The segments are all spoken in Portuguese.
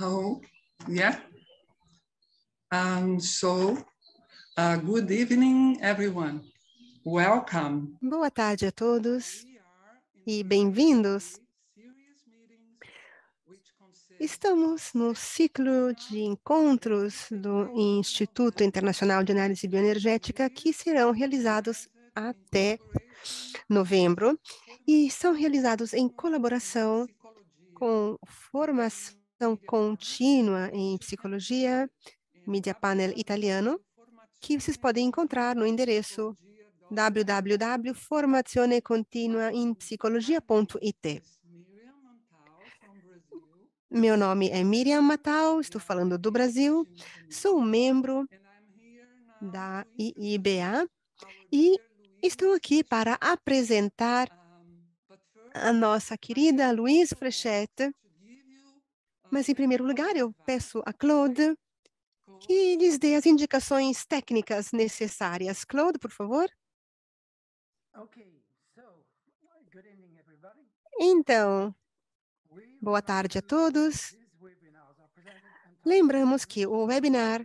Oh, yeah. Good evening, everyone. Welcome. Boa tarde a todos e bem-vindos. Estamos no ciclo de encontros do Instituto Internacional de Análise Bioenergética que serão realizados até novembro e são realizados em colaboração com formação contínua em psicologia, Media Panel Italiano, que vocês podem encontrar no endereço www.formazione continua in psicologia.it. Meu nome é Miriam Matal, estou falando do Brasil, sou membro da IIBA e estou aqui para apresentar a nossa querida Louise Frechette. Mas, em primeiro lugar, eu peço a Claude que lhes dê as indicações técnicas necessárias. Claude, por favor. Então, boa tarde a todos. Lembramos que o webinar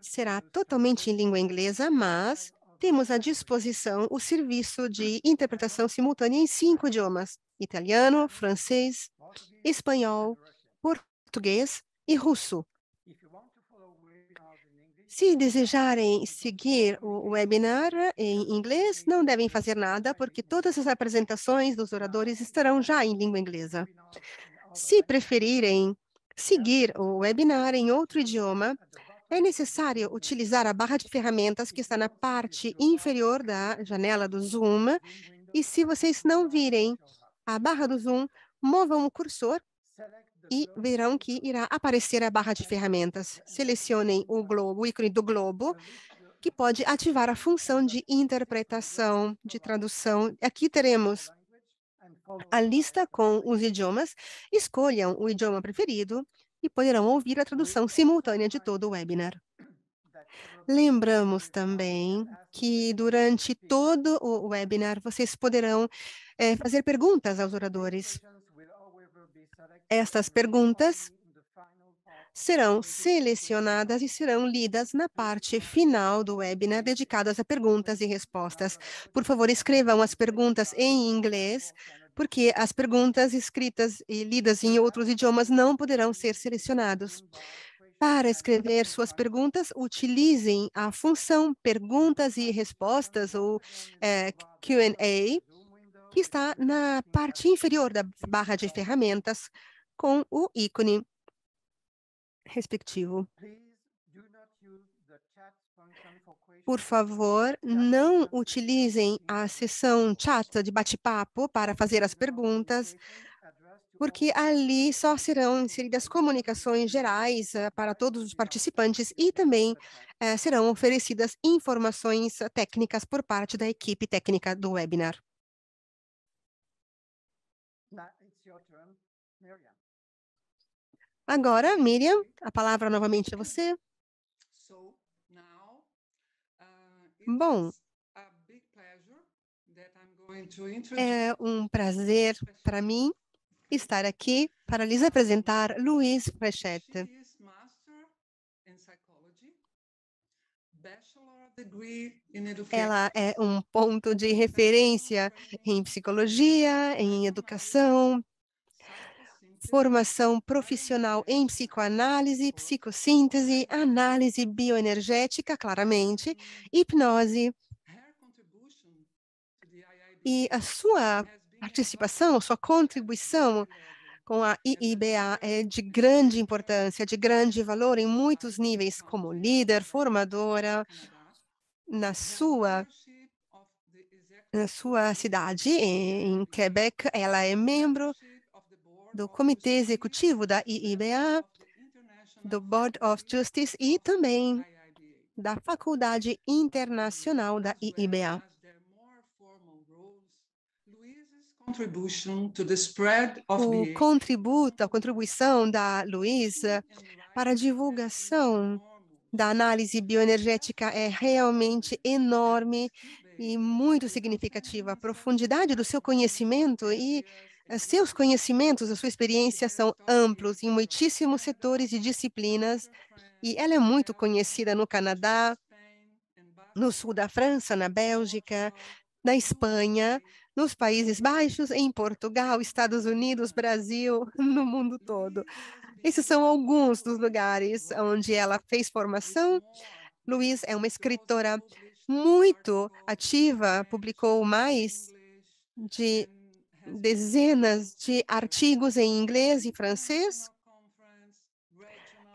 será totalmente em língua inglesa, mas temos à disposição o serviço de interpretação simultânea em 5 idiomas: italiano, francês, espanhol, português e russo. Se desejarem seguir o webinar em inglês, não devem fazer nada, porque todas as apresentações dos oradores estarão já em língua inglesa. Se preferirem seguir o webinar em outro idioma, é necessário utilizar a barra de ferramentas que está na parte inferior da janela do Zoom. E se vocês não virem a barra do Zoom, movam o cursor e verão que irá aparecer a barra de ferramentas. Selecionem o globo, o ícone do globo, que pode ativar a função de interpretação, de tradução. Aqui teremos a lista com os idiomas. Escolham o idioma preferido e poderão ouvir a tradução simultânea de todo o webinar. Lembramos também que durante todo o webinar vocês poderão fazer perguntas aos oradores. Estas perguntas serão selecionadas e serão lidas na parte final do webinar, dedicadas a perguntas e respostas. Por favor, escrevam as perguntas em inglês, porque as perguntas escritas e lidas em outros idiomas não poderão ser selecionados. Para escrever suas perguntas, utilizem a função Perguntas e Respostas, ou Q&A, que está na parte inferior da barra de ferramentas, com o ícone respectivo. Por favor, não utilizem a seção chat de bate-papo para fazer as perguntas, porque ali só serão inseridas comunicações gerais para todos os participantes e também serão oferecidas informações técnicas por parte da equipe técnica do webinar. Agora, Miriam, a palavra novamente é você. Bom, é um prazer para mim estar aqui para lhes apresentar Louise Frechette. Ela é um ponto de referência em psicologia, em educação, formação profissional em psicoanálise, psicossíntese, análise bioenergética, claramente, hipnose. E a sua participação, sua contribuição com a IIBA é de grande importância, de grande valor em muitos níveis, como líder, formadora, na sua cidade, em Quebec. Ela é membro do Comitê Executivo da IIBA, do Board of Justice e também da Faculdade Internacional da IIBA. A contribuição da Louise para a divulgação da análise bioenergética é realmente enorme e muito significativa. A profundidade do seu conhecimento e Seus conhecimentos, a sua experiência são amplos em muitíssimos setores e disciplinas, e ela é muito conhecida no Canadá, no sul da França, na Bélgica, na Espanha, nos Países Baixos, em Portugal, Estados Unidos, Brasil, no mundo todo. Esses são alguns dos lugares onde ela fez formação. Louise é uma escritora muito ativa, publicou mais de dezenas de artigos em inglês e francês.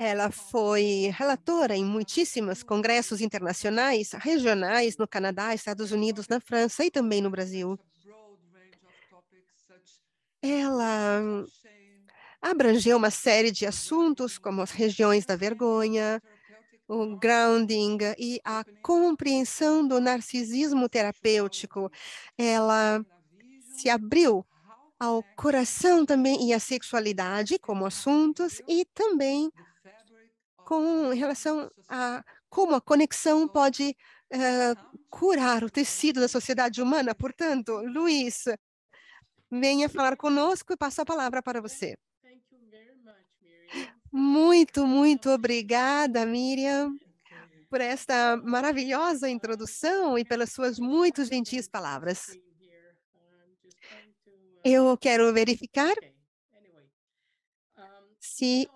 Ela foi relatora em muitíssimos congressos internacionais, regionais, no Canadá, Estados Unidos, na França e também no Brasil. Ela abrangeu uma série de assuntos, como as regiões da vergonha, o grounding e a compreensão do narcisismo terapêutico. Ela se abriu ao coração também e à sexualidade como assuntos e também com relação a como a conexão pode curar o tecido da sociedade humana. Portanto, Luiz, venha falar conosco e passo a palavra para você. Muito, muito obrigada, Miriam, por esta maravilhosa introdução e pelas suas muito gentis palavras. Eu quero verificar se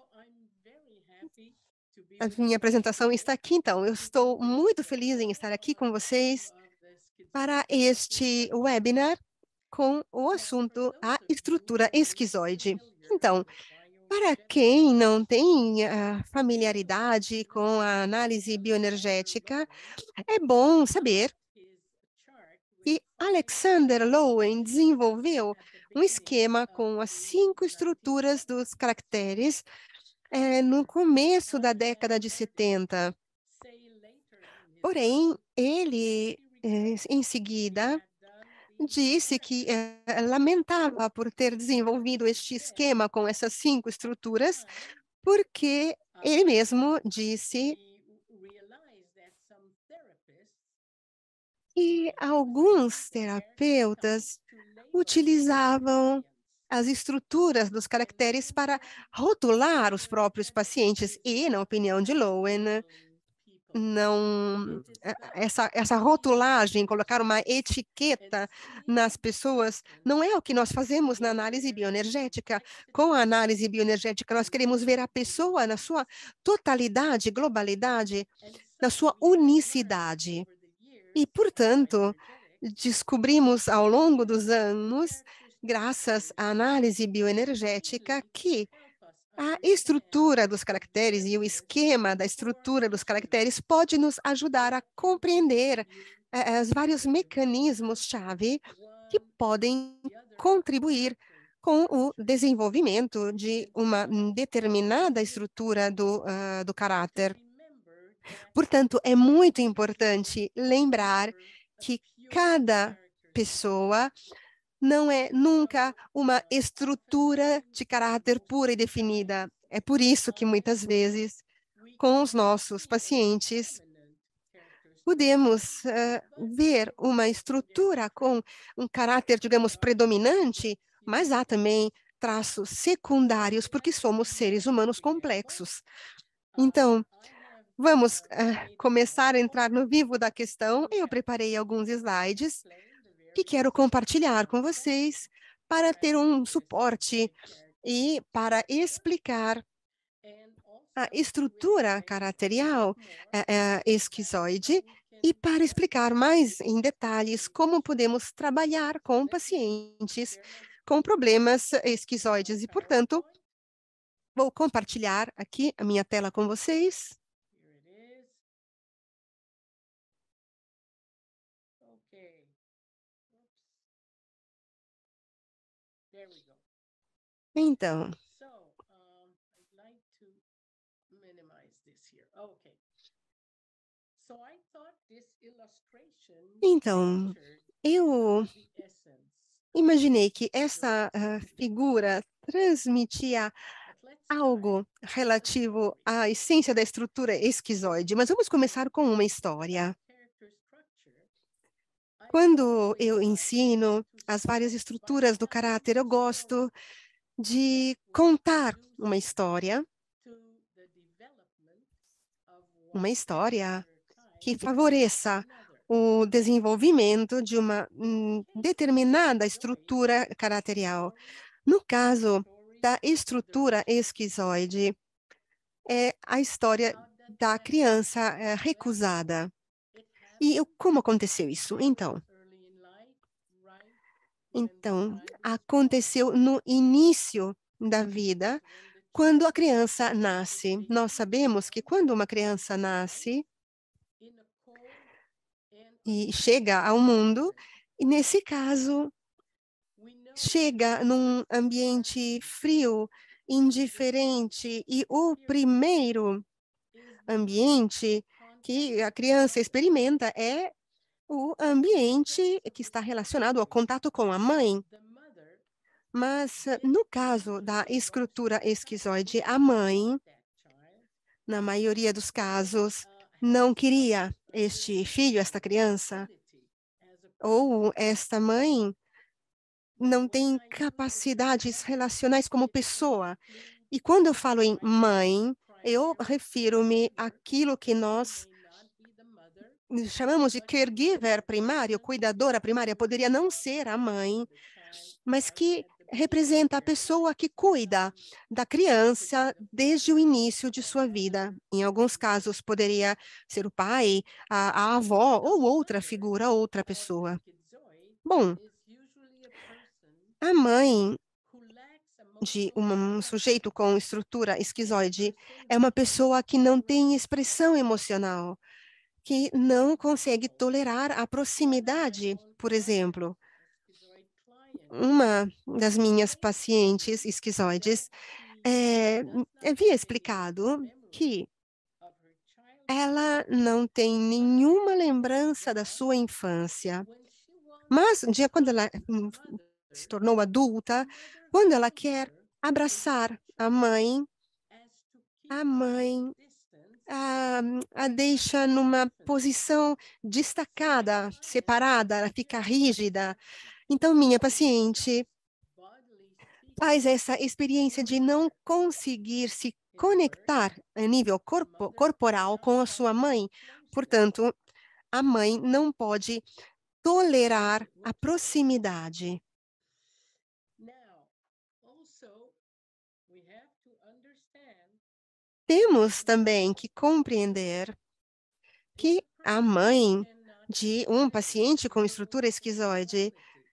a minha apresentação está aqui. Então, eu estou muito feliz em estar aqui com vocês para este webinar com o assunto a estrutura esquizoide. Então, para quem não tem familiaridade com a análise bioenergética, é bom saber que Alexander Lowen desenvolveu um esquema com as 5 estruturas dos caracteres no começo da década de 70. Porém, ele, em seguida, disse que lamentava por ter desenvolvido este esquema com essas 5 estruturas, porque ele mesmo disse que alguns terapeutas utilizavam as estruturas dos caracteres para rotular os próprios pacientes e, na opinião de Lowen, não essa rotulagem, colocar uma etiqueta nas pessoas, não é o que nós fazemos na análise bioenergética. Com a análise bioenergética, nós queremos ver a pessoa na sua totalidade, globalidade, na sua unicidade. E, portanto, descobrimos ao longo dos anos, graças à análise bioenergética, que a estrutura dos caracteres e o esquema da estrutura dos caracteres pode nos ajudar a compreender os vários mecanismos-chave que podem contribuir com o desenvolvimento de uma determinada estrutura do caráter. Portanto, é muito importante lembrar que cada pessoa não é nunca uma estrutura de caráter pura e definida. É por isso que muitas vezes, com os nossos pacientes, podemos ver uma estrutura com um caráter, digamos, predominante, mas há também traços secundários, porque somos seres humanos complexos. Então, vamos começar a entrar no vivo da questão. Eu preparei alguns slides que quero compartilhar com vocês para ter um suporte e para explicar a estrutura caracterial esquizoide e para explicar mais em detalhes como podemos trabalhar com pacientes com problemas esquizoides. E, portanto, vou compartilhar aqui a minha tela com vocês. Então, eu imaginei que essa figura transmitia algo relativo à essência da estrutura esquizoide, mas vamos começar com uma história. Quando eu ensino as várias estruturas do caráter, eu gosto de contar uma história que favoreça o desenvolvimento de uma determinada estrutura caracterial. No caso da estrutura esquizoide, é a história da criança recusada. E como aconteceu isso? Então, aconteceu no início da vida, quando a criança nasce. Nós sabemos que quando uma criança nasce e chega ao mundo, e nesse caso, chega num ambiente frio, indiferente, e o primeiro ambiente que a criança experimenta é o ambiente que está relacionado ao contato com a mãe. Mas, no caso da escritura esquizoide, a mãe, na maioria dos casos, não queria este filho, esta criança, ou esta mãe não tem capacidades relacionais como pessoa. E quando eu falo em mãe, eu refiro-me àquilo que nós chamamos de caregiver primário, cuidadora primária, poderia não ser a mãe, mas que representa a pessoa que cuida da criança desde o início de sua vida. Em alguns casos, poderia ser o pai, a avó ou outra figura, outra pessoa. Bom, a mãe de um sujeito com estrutura esquizoide é uma pessoa que não tem expressão emocional, que não consegue tolerar a proximidade, por exemplo. Uma das minhas pacientes esquizoides havia explicado que ela não tem nenhuma lembrança da sua infância. Mas, um dia, quando ela se tornou adulta, quando ela quer abraçar a mãe a deixa numa posição destacada, separada, ela fica rígida. Então, minha paciente faz essa experiência de não conseguir se conectar a nível corporal com a sua mãe. Portanto, a mãe não pode tolerar a proximidade. Temos também que compreender que a mãe de um paciente com estrutura esquizoide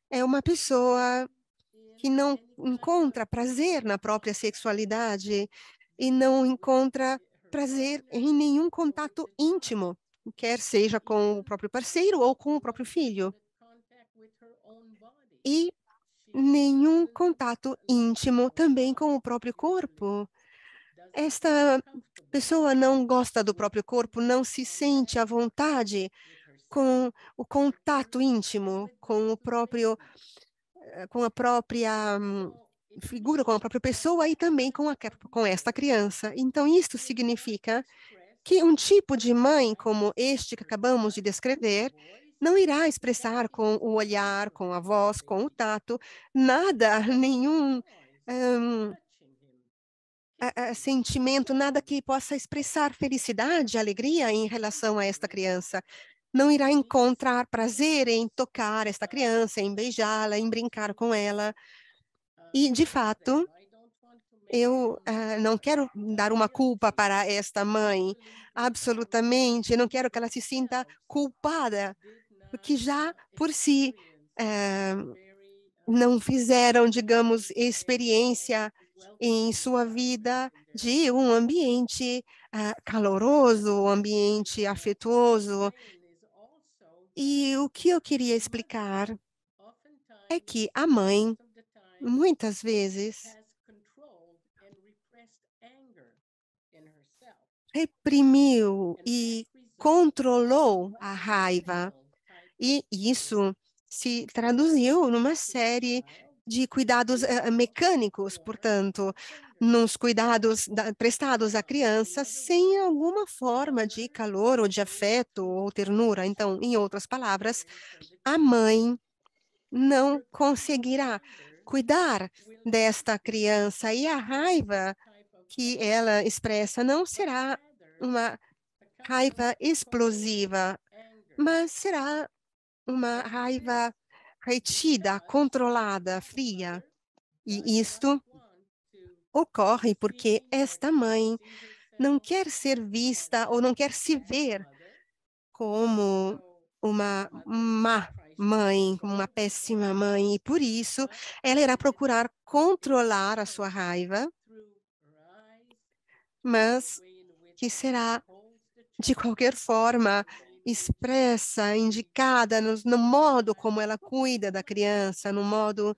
é uma pessoa que não encontra prazer na própria sexualidade e não encontra prazer em nenhum contato íntimo, quer seja com o próprio parceiro ou com o próprio filho. E nenhum contato íntimo também com o próprio corpo. Esta pessoa não gosta do próprio corpo, não se sente à vontade com o contato íntimo, com com a própria figura, com a própria pessoa e também com esta criança. Então, isto significa que um tipo de mãe como este que acabamos de descrever não irá expressar com o olhar, com a voz, com o tato, nada, nenhum sentimento, nada que possa expressar felicidade, alegria em relação a esta criança. Não irá encontrar prazer em tocar esta criança, em beijá-la, em brincar com ela. E, de fato, eu não quero dar uma culpa para esta mãe, absolutamente, eu não quero que ela se sinta culpada, porque já por si não fizeram, digamos, experiência em sua vida de um ambiente caloroso, um ambiente afetuoso. E o que eu queria explicar é que a mãe, muitas vezes, reprimiu e controlou a raiva. E isso se traduziu numa série de cuidados mecânicos, portanto, nos cuidados prestados à criança sem alguma forma de calor ou de afeto ou ternura. Então, em outras palavras, a mãe não conseguirá cuidar desta criança e a raiva que ela expressa não será uma raiva explosiva, mas será uma raiva retida, controlada, fria. E isto ocorre porque esta mãe não quer ser vista ou não quer se ver como uma má mãe, como uma péssima mãe, e por isso ela irá procurar controlar a sua raiva, mas que será, de qualquer forma, expressa, indicada no modo como ela cuida da criança, no modo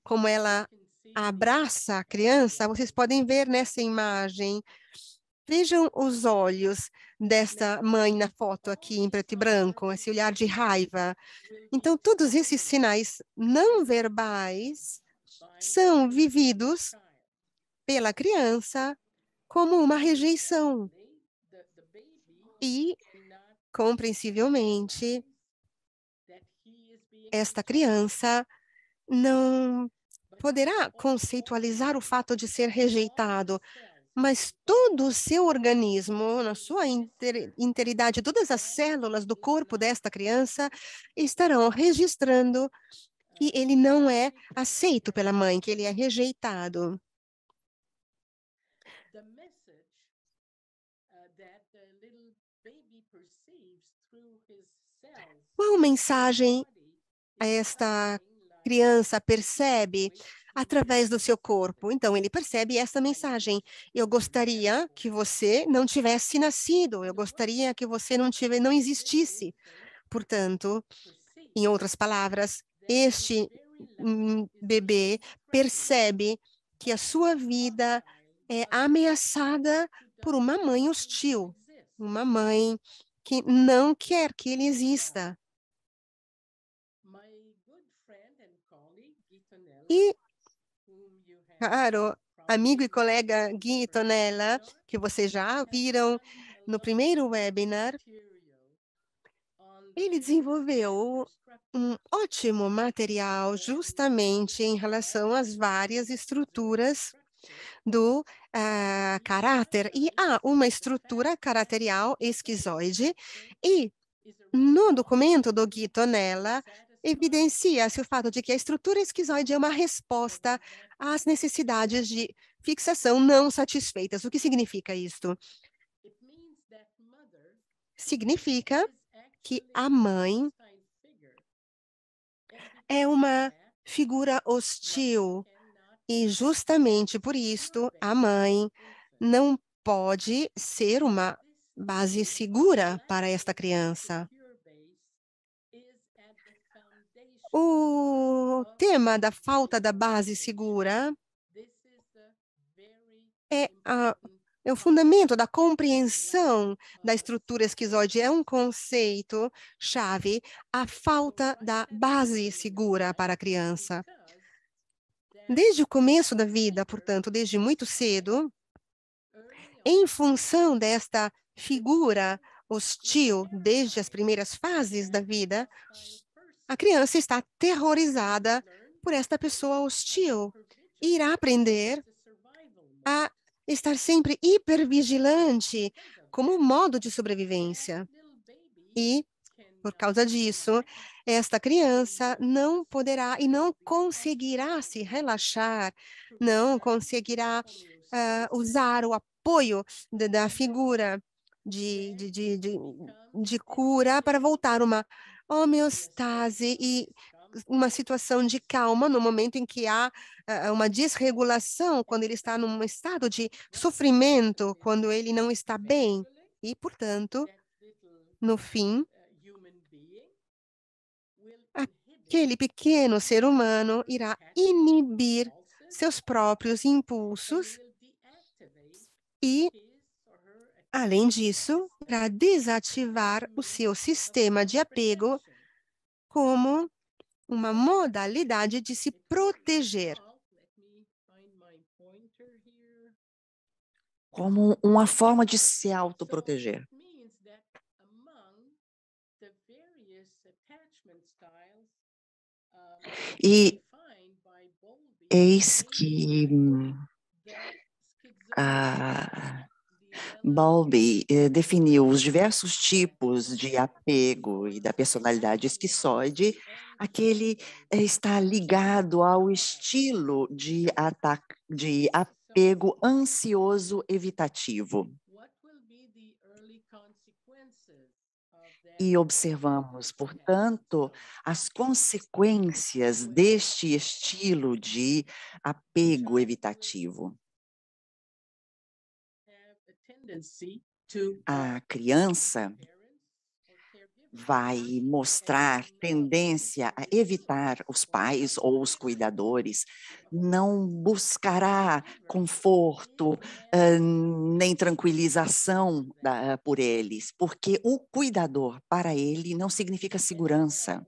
como ela abraça a criança. Vocês podem ver nessa imagem. Vejam os olhos desta mãe na foto aqui em preto e branco, esse olhar de raiva. Então, todos esses sinais não verbais são vividos pela criança como uma rejeição. E, compreensivelmente, esta criança não poderá conceitualizar o fato de ser rejeitado, mas todo o seu organismo, na sua interidade, todas as células do corpo desta criança estarão registrando que ele não é aceito pela mãe, que ele é rejeitado. Qual mensagem esta criança percebe através do seu corpo? Então, ele percebe esta mensagem: eu gostaria que você não tivesse nascido, eu gostaria que você não existisse. Portanto, em outras palavras, este bebê percebe que a sua vida é ameaçada por uma mãe hostil, uma mãe que não quer que ele exista. E, caro amigo e colega Gui Tonella, que vocês já viram no primeiro webinar, ele desenvolveu um ótimo material justamente em relação às várias estruturas do caráter. E há uma estrutura caracterial esquizoide, e no documento do Gui Tonella, evidencia-se o fato de que a estrutura esquizoide é uma resposta às necessidades de fixação não satisfeitas. O que significa isto? Significa que a mãe é uma figura hostil e justamente por isto a mãe não pode ser uma base segura para esta criança. O tema da falta da base segura é o fundamento da compreensão da estrutura esquizoide, é um conceito chave, a falta da base segura para a criança. Desde o começo da vida, portanto, desde muito cedo, em função desta figura hostil, desde as primeiras fases da vida, a criança está aterrorizada por esta pessoa hostil e irá aprender a estar sempre hipervigilante como modo de sobrevivência. E, por causa disso, esta criança não poderá e não conseguirá se relaxar, não conseguirá usar o apoio da figura de cura para voltar uma homeostase e uma situação de calma no momento em que há uma desregulação, quando ele está num estado de sofrimento, quando ele não está bem. E, portanto, no fim, aquele pequeno ser humano irá inibir seus próprios impulsos e, além disso, para desativar o seu sistema de apego como uma modalidade de se proteger. como uma forma de se autoproteger. E eis que Bowlby definiu os diversos tipos de apego e da personalidade esquizoide. Aquele está ligado ao estilo de apego ansioso evitativo. E observamos, portanto, as consequências deste estilo de apego evitativo. A criança vai mostrar tendência a evitar os pais ou os cuidadores, não buscará conforto, nem tranquilização por eles, porque o cuidador, para ele, não significa segurança.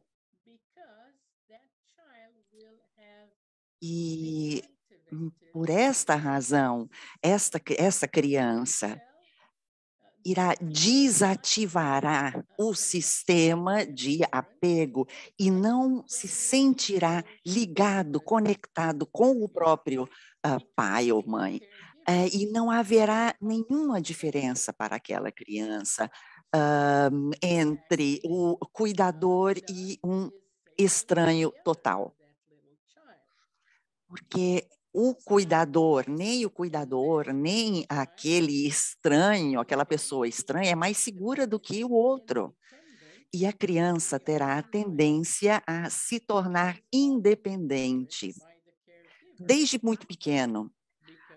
E, por esta razão, essa criança desativará o sistema de apego e não se sentirá ligado, conectado com o próprio pai ou mãe. E não haverá nenhuma diferença para aquela criança entre o cuidador e um estranho total. Porque o cuidador, nem aquele estranho, aquela pessoa estranha, é mais segura do que o outro. E a criança terá a tendência a se tornar independente, desde muito pequeno.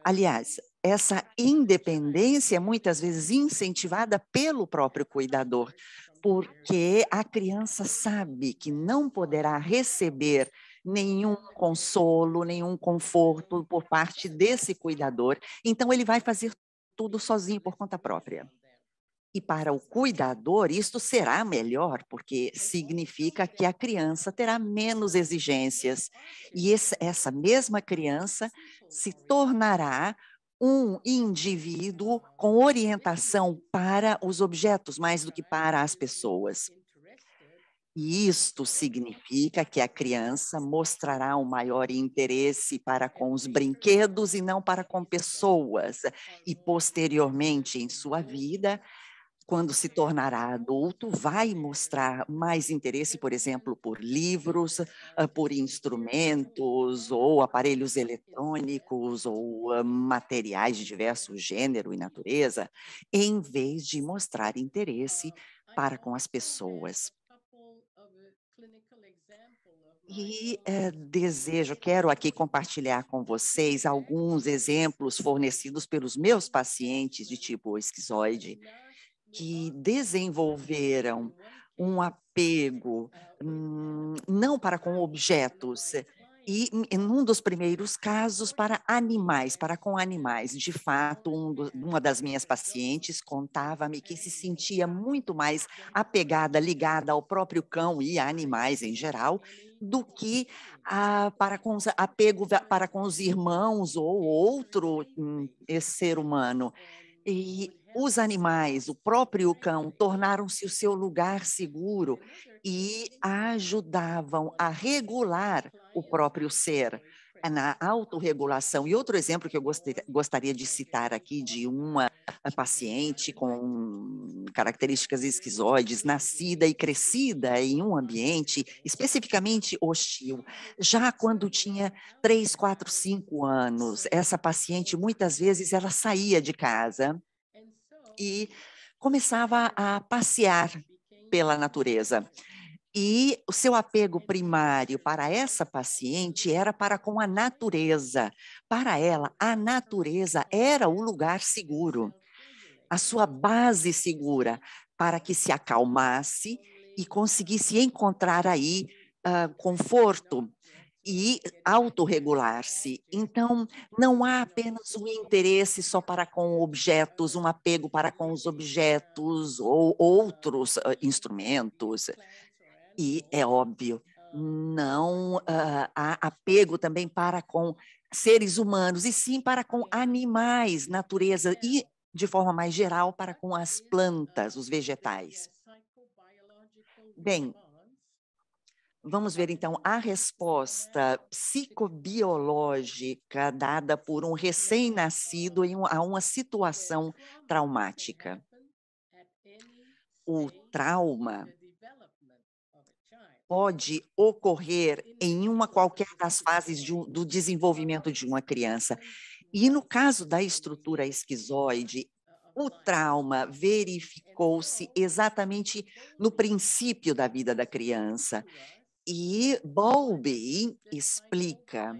Aliás, essa independência é muitas vezes incentivada pelo próprio cuidador, porque a criança sabe que não poderá receber nenhum consolo, nenhum conforto por parte desse cuidador, então ele vai fazer tudo sozinho por conta própria. E para o cuidador, isto será melhor, porque significa que a criança terá menos exigências. E essa mesma criança se tornará um indivíduo com orientação para os objetos, mais do que para as pessoas. E isto significa que a criança mostrará um maior interesse para com os brinquedos e não para com pessoas. E, posteriormente, em sua vida, quando se tornará adulto, vai mostrar mais interesse, por exemplo, por livros, por instrumentos, ou aparelhos eletrônicos, ou materiais de diverso gênero e natureza, em vez de mostrar interesse para com as pessoas. E quero aqui compartilhar com vocês alguns exemplos fornecidos pelos meus pacientes de tipo esquizoide, que desenvolveram um apego não para com objetos, e em um dos primeiros casos para animais, para com animais. De fato, uma das minhas pacientes contava-me que se sentia muito mais apegada, ligada ao próprio cão e a animais em geral, do que apego para com os irmãos ou outro ser humano. E os animais, o próprio cão, tornaram-se o seu lugar seguro e ajudavam a regular o próprio ser, na autorregulação. E outro exemplo que eu gostaria de citar aqui, de uma paciente com características esquizoides, nascida e crescida em um ambiente especificamente hostil. Já quando tinha 3, 4, 5 anos, essa paciente, muitas vezes, ela saía de casa e começava a passear pela natureza. E o seu apego primário para essa paciente era para com a natureza. Para ela, a natureza era o lugar seguro, a sua base segura, para que se acalmasse e conseguisse encontrar aí conforto e autorregular-se. Então, não há apenas um interesse só para com objetos, um apego para com os objetos ou outros instrumentos. E é óbvio, não há apego também para com seres humanos, e sim para com animais, natureza e, de forma mais geral, para com as plantas, os vegetais. Bem, vamos ver, então, a resposta psicobiológica dada por um recém-nascido a uma situação traumática. O trauma pode ocorrer em uma qualquer das fases do desenvolvimento de uma criança. E no caso da estrutura esquizoide, o trauma verificou-se exatamente no princípio da vida da criança. E Bowlby explica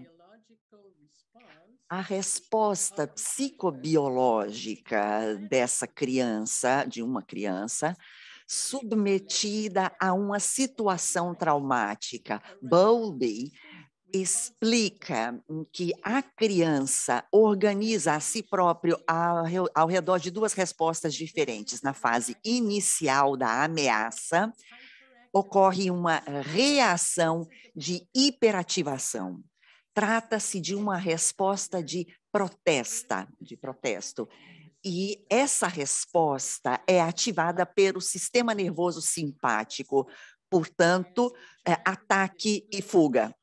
a resposta psicobiológica dessa criança, de uma criança, submetida a uma situação traumática. Bowlby explica que a criança organiza a si próprio ao redor de duas respostas diferentes. Na fase inicial da ameaça, ocorre uma reação de hiperativação. Trata-se de uma resposta de protesto. E essa resposta é ativada pelo sistema nervoso simpático, portanto, ataque e fuga.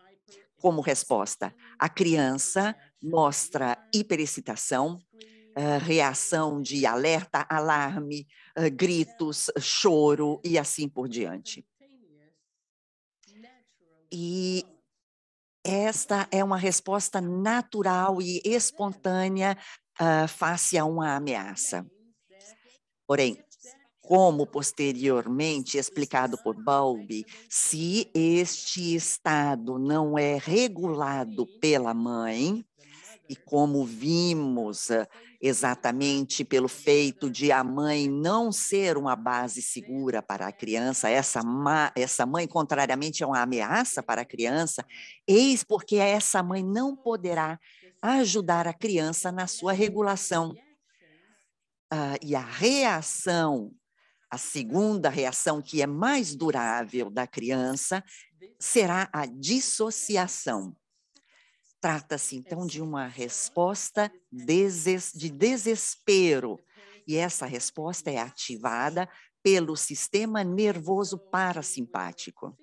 Como resposta, a criança mostra hiperexcitação, reação de alerta, alarme, gritos, choro e assim por diante. E esta é uma resposta natural e espontânea face a uma ameaça. Porém, como posteriormente explicado por Bowlby, se este estado não é regulado pela mãe, e como vimos exatamente pelo feito de a mãe não ser uma base segura para a criança, essa mãe, contrariamente, é uma ameaça para a criança, eis porque essa mãe não poderá ajudar a criança na sua regulação. E a reação, a segunda reação, que é mais durável da criança, será a dissociação. Trata-se, então, de uma resposta de desespero, e essa resposta é ativada pelo sistema nervoso parasimpático.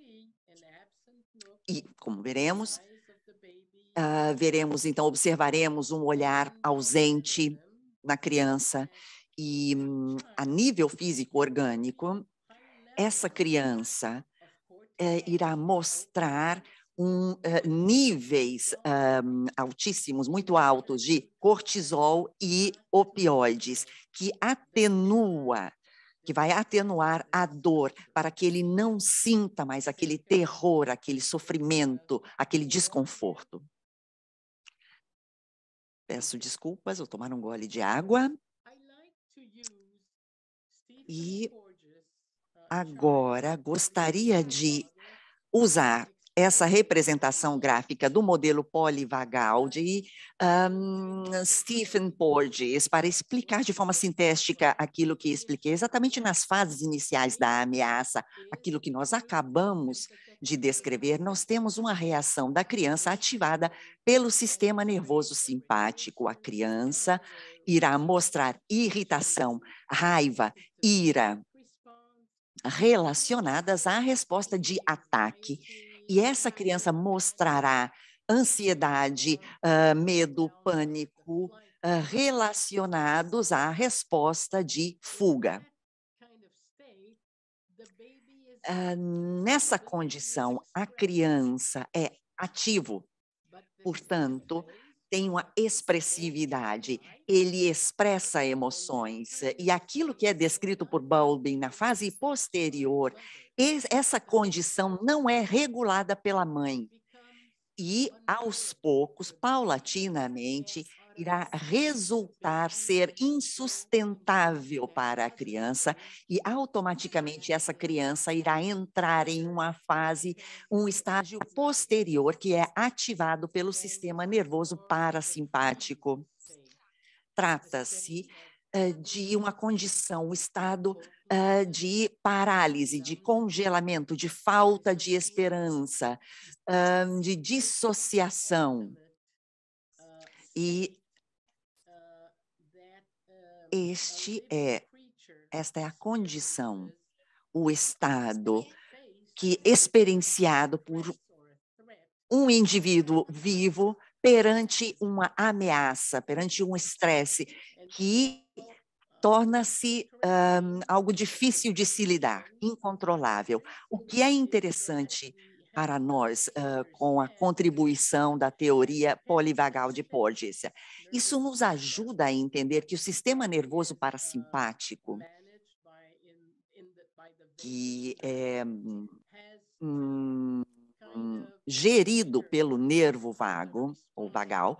E, como veremos, então, observaremos um olhar ausente na criança, e a nível físico orgânico, essa criança irá mostrar níveis altíssimos, muito altos, de cortisol e opioides, que vai atenuar a dor, para que ele não sinta mais aquele terror, aquele sofrimento, aquele desconforto. Peço desculpas, vou tomar um gole de água. E agora gostaria de usar essa representação gráfica do modelo polivagal de Stephen Porges para explicar de forma sintética aquilo que expliquei exatamente nas fases iniciais da ameaça, aquilo que nós acabamos de descrever. Nós temos uma reação da criança ativada pelo sistema nervoso simpático. A criança irá mostrar irritação, raiva, ira, relacionadas à resposta de ataque. E essa criança mostrará ansiedade, medo, pânico, relacionados à resposta de fuga. Nessa condição, a criança é ativo, portanto, tem uma expressividade, ele expressa emoções, e aquilo que é descrito por Bowlby na fase posterior, essa condição não é regulada pela mãe, e aos poucos, paulatinamente, irá resultar ser insustentável para a criança, e automaticamente essa criança irá entrar em uma fase, um estágio posterior, que é ativado pelo sistema nervoso parasimpático. Trata-se de uma condição, um estado de parálise, de congelamento, de falta de esperança, de dissociação. E esta é a condição, o estado que experienciado por um indivíduo vivo perante uma ameaça, perante um estresse que torna-se algo difícil de se lidar, incontrolável. O que é interessante para nós com a contribuição da teoria polivagal de Porges, isso nos ajuda a entender que o sistema nervoso parasimpático, que é gerido pelo nervo vago ou vagal,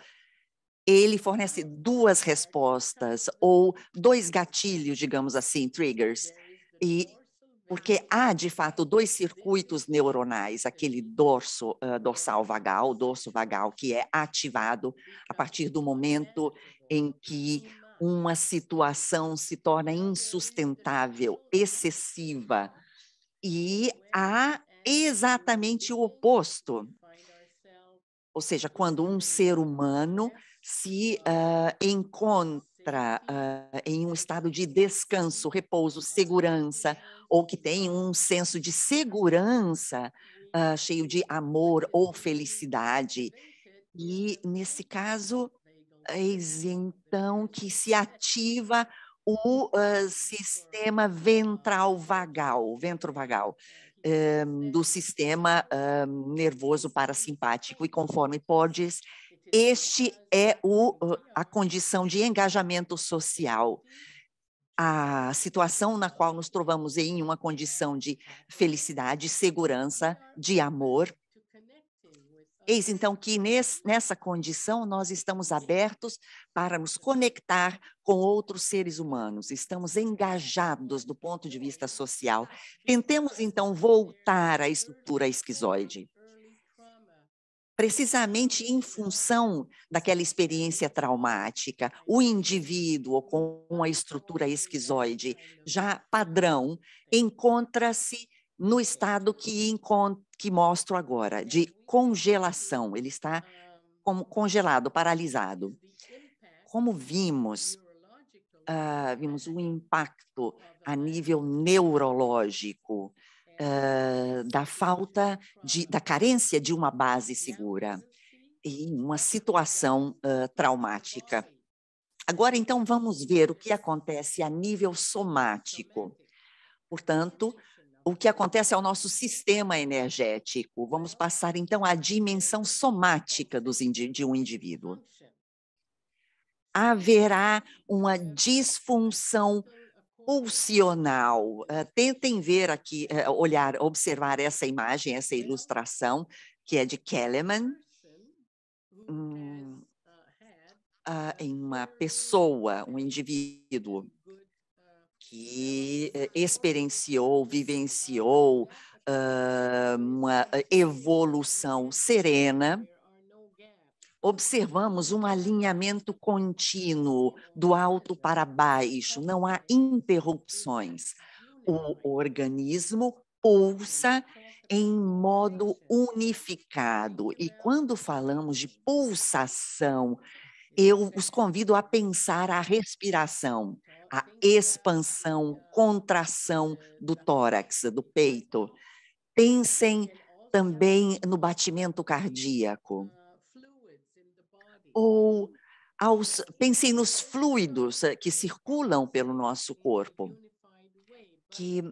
ele fornece duas respostas ou dois gatilhos, digamos assim, triggers, e porque há, de fato, dois circuitos neuronais, aquele dorsal vagal, o dorso vagal, que é ativado a partir do momento em que uma situação se torna insustentável, excessiva, e há exatamente o oposto, ou seja, quando um ser humano se encontra em um estado de descanso, repouso, segurança, ou que tem um senso de segurança cheio de amor ou felicidade. E, nesse caso, eis então que se ativa o sistema ventral vagal, ventrovagal, do sistema nervoso parasimpático. E conforme Porges, este é a condição de engajamento social. A situação na qual nos trovamos em uma condição de felicidade, segurança, de amor. Eis então que nessa condição nós estamos abertos para nos conectar com outros seres humanos, estamos engajados do ponto de vista social. Tentemos então voltar à estrutura esquizoide. Precisamente em função daquela experiência traumática, o indivíduo com uma estrutura esquizoide já padrão encontra-se no estado que mostro agora, de congelação. Ele está como congelado, paralisado. Como vimos um impacto a nível neurológico, da carência de uma base segura em uma situação traumática. Agora, então, vamos ver o que acontece a nível somático. Portanto, o que acontece ao nosso sistema energético. Vamos passar, então, à dimensão somática de um indivíduo. Haverá uma disfunção pulsional. Tentem ver aqui, observar essa imagem, essa ilustração, que é de Kelemen, em uma pessoa, um indivíduo que experienciou, vivenciou uma evolução serena. Observamos um alinhamento contínuo do alto para baixo, não há interrupções. O organismo pulsa em modo unificado. E quando falamos de pulsação, eu os convido a pensar a respiração, a expansão, contração do tórax, do peito. Pensem também no batimento cardíaco. Ou pensem nos fluidos que circulam pelo nosso corpo, que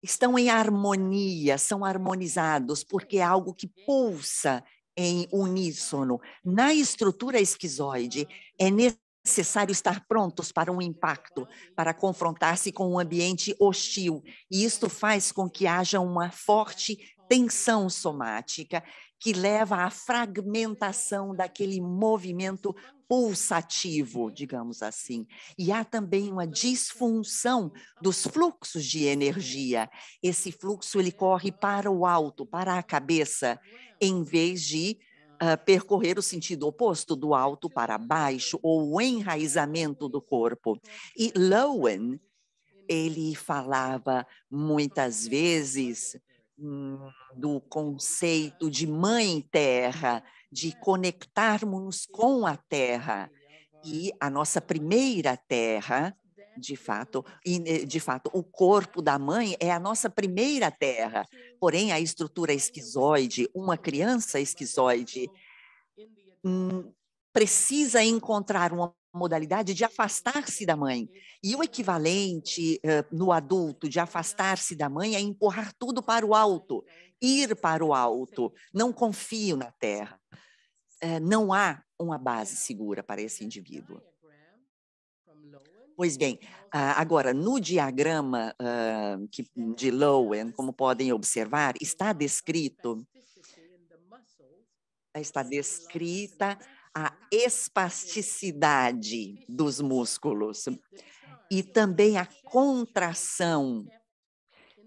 estão em harmonia, são harmonizados, porque é algo que pulsa em uníssono. Na estrutura esquizoide, é necessário estar prontos para um impacto, para confrontar-se com um ambiente hostil. E isto faz com que haja uma forte tensão somática que leva à fragmentação daquele movimento pulsativo, digamos assim. E há também uma disfunção dos fluxos de energia. Esse fluxo ele corre para o alto, para a cabeça, em vez de percorrer o sentido oposto, do alto para baixo, ou o enraizamento do corpo. E Lowen, ele falava muitas vezes do conceito de mãe terra, de conectarmos-nos com a terra. E a nossa primeira terra, de fato, o corpo da mãe é a nossa primeira terra. Porém, a estrutura esquizoide, uma criança esquizoide, precisa encontrar uma modalidade de afastar-se da mãe. E o equivalente no adulto de afastar-se da mãe é empurrar tudo para o alto, ir para o alto. Não confio na terra. Não há uma base segura para esse indivíduo. Pois bem, agora, no diagrama de Lowen, como podem observar, está descrita a espasticidade dos músculos e também a contração,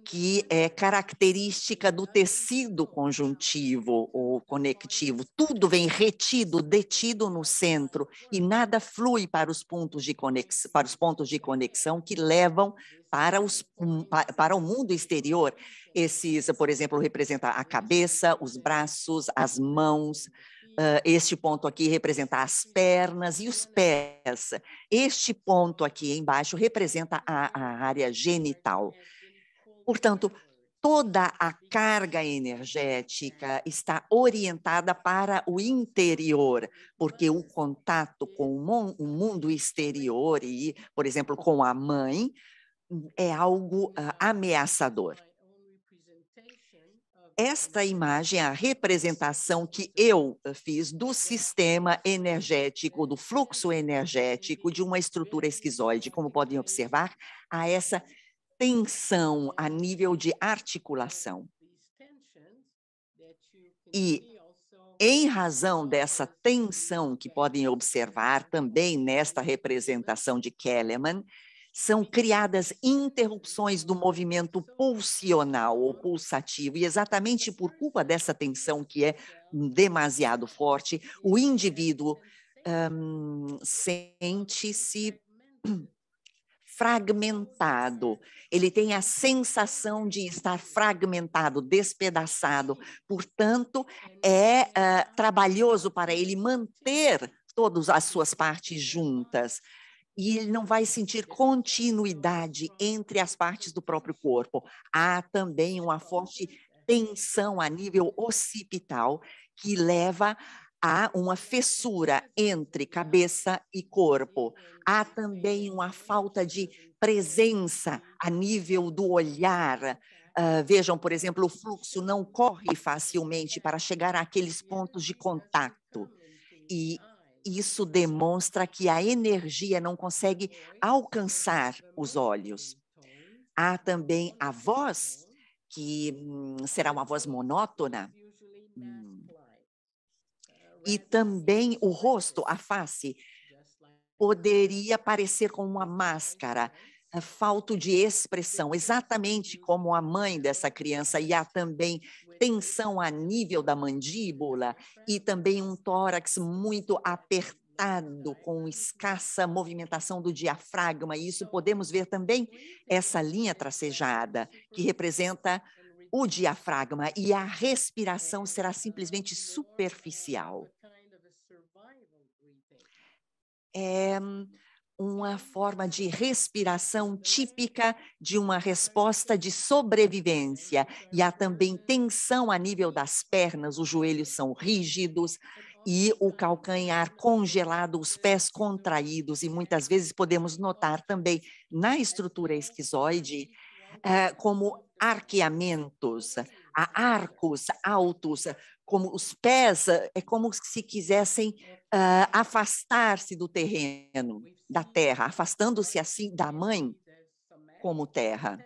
que é característica do tecido conjuntivo ou conectivo. Tudo vem retido, detido no centro e nada flui para os pontos de conexão, que levam para o mundo exterior. Esses, por exemplo, representam a cabeça, os braços, as mãos. Este ponto aqui representa as pernas e os pés. Este ponto aqui embaixo representa a área genital. Portanto, toda a carga energética está orientada para o interior, porque o contato com o mundo exterior e, por exemplo, com a mãe, é algo ameaçador. Esta imagem é a representação que eu fiz do sistema energético, do fluxo energético de uma estrutura esquizoide. Como podem observar, há essa tensão a nível de articulação. E, em razão dessa tensão que podem observar também nesta representação de Kelemen, são criadas interrupções do movimento pulsional ou pulsativo, e exatamente por culpa dessa tensão que é demasiado forte, o indivíduo sente-se fragmentado, ele tem a sensação de estar fragmentado, despedaçado, portanto, é trabalhoso para ele manter todas as suas partes juntas, e ele não vai sentir continuidade entre as partes do próprio corpo. Há também uma forte tensão a nível occipital, que leva há uma fissura entre cabeça e corpo. Há também uma falta de presença a nível do olhar. Vejam, por exemplo, o fluxo não corre facilmente para chegar àqueles pontos de contato. E isso demonstra que a energia não consegue alcançar os olhos. Há também a voz, que será uma voz monótona, e também o rosto, a face, poderia parecer como uma máscara, falta de expressão, exatamente como a mãe dessa criança. E há também tensão a nível da mandíbula e também um tórax muito apertado, com escassa movimentação do diafragma. E isso podemos ver também essa linha tracejada, que representa o diafragma, e a respiração será simplesmente superficial. É uma forma de respiração típica de uma resposta de sobrevivência. E há também tensão a nível das pernas, os joelhos são rígidos e o calcanhar congelado, os pés contraídos, e muitas vezes podemos notar também na estrutura esquizoide como arqueamentos, arcos altos, como os pés, é como se quisessem afastar-se do terreno, da terra, afastando-se assim da mãe como terra.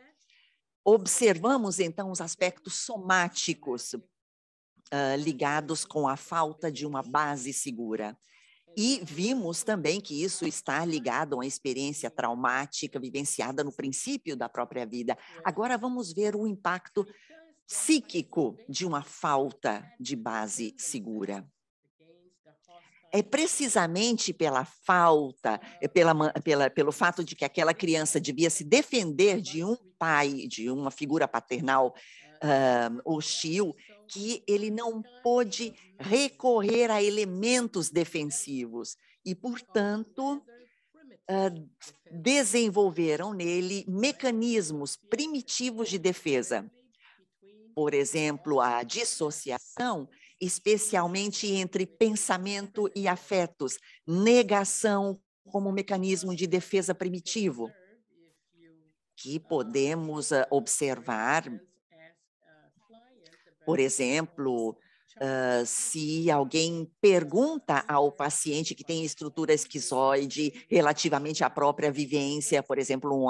Observamos, então, os aspectos somáticos ligados com a falta de uma base segura. E vimos também que isso está ligado a uma experiência traumática vivenciada no princípio da própria vida. Agora vamos ver o impacto psíquico de uma falta de base segura. É precisamente pela falta, pelo fato de que aquela criança devia se defender de um pai, de uma figura paternal hostil, que ele não pôde recorrer a elementos defensivos e, portanto, desenvolveram nele mecanismos primitivos de defesa. Por exemplo, a dissociação, especialmente entre pensamento e afetos, negação como mecanismo de defesa primitivo, que podemos observar, por exemplo, se alguém pergunta ao paciente que tem estrutura esquizoide relativamente à própria vivência, por exemplo,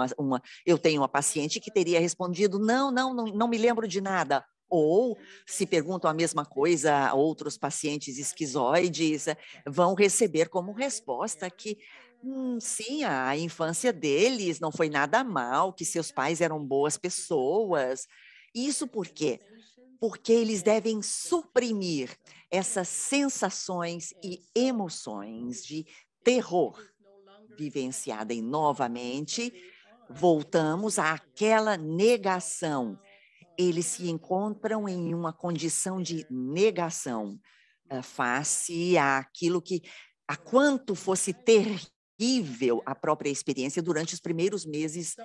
eu tenho uma paciente que teria respondido, não me lembro de nada. Ou, se perguntam a mesma coisa a outros pacientes esquizoides, vão receber como resposta que, sim, a infância deles não foi nada mal, que seus pais eram boas pessoas. Isso por quê? Porque eles devem suprimir essas sensações e emoções de terror vivenciada e novamente voltamos àquela negação. Eles se encontram em uma condição de negação face àquilo que, a quanto fosse terrível a própria experiência durante os primeiros meses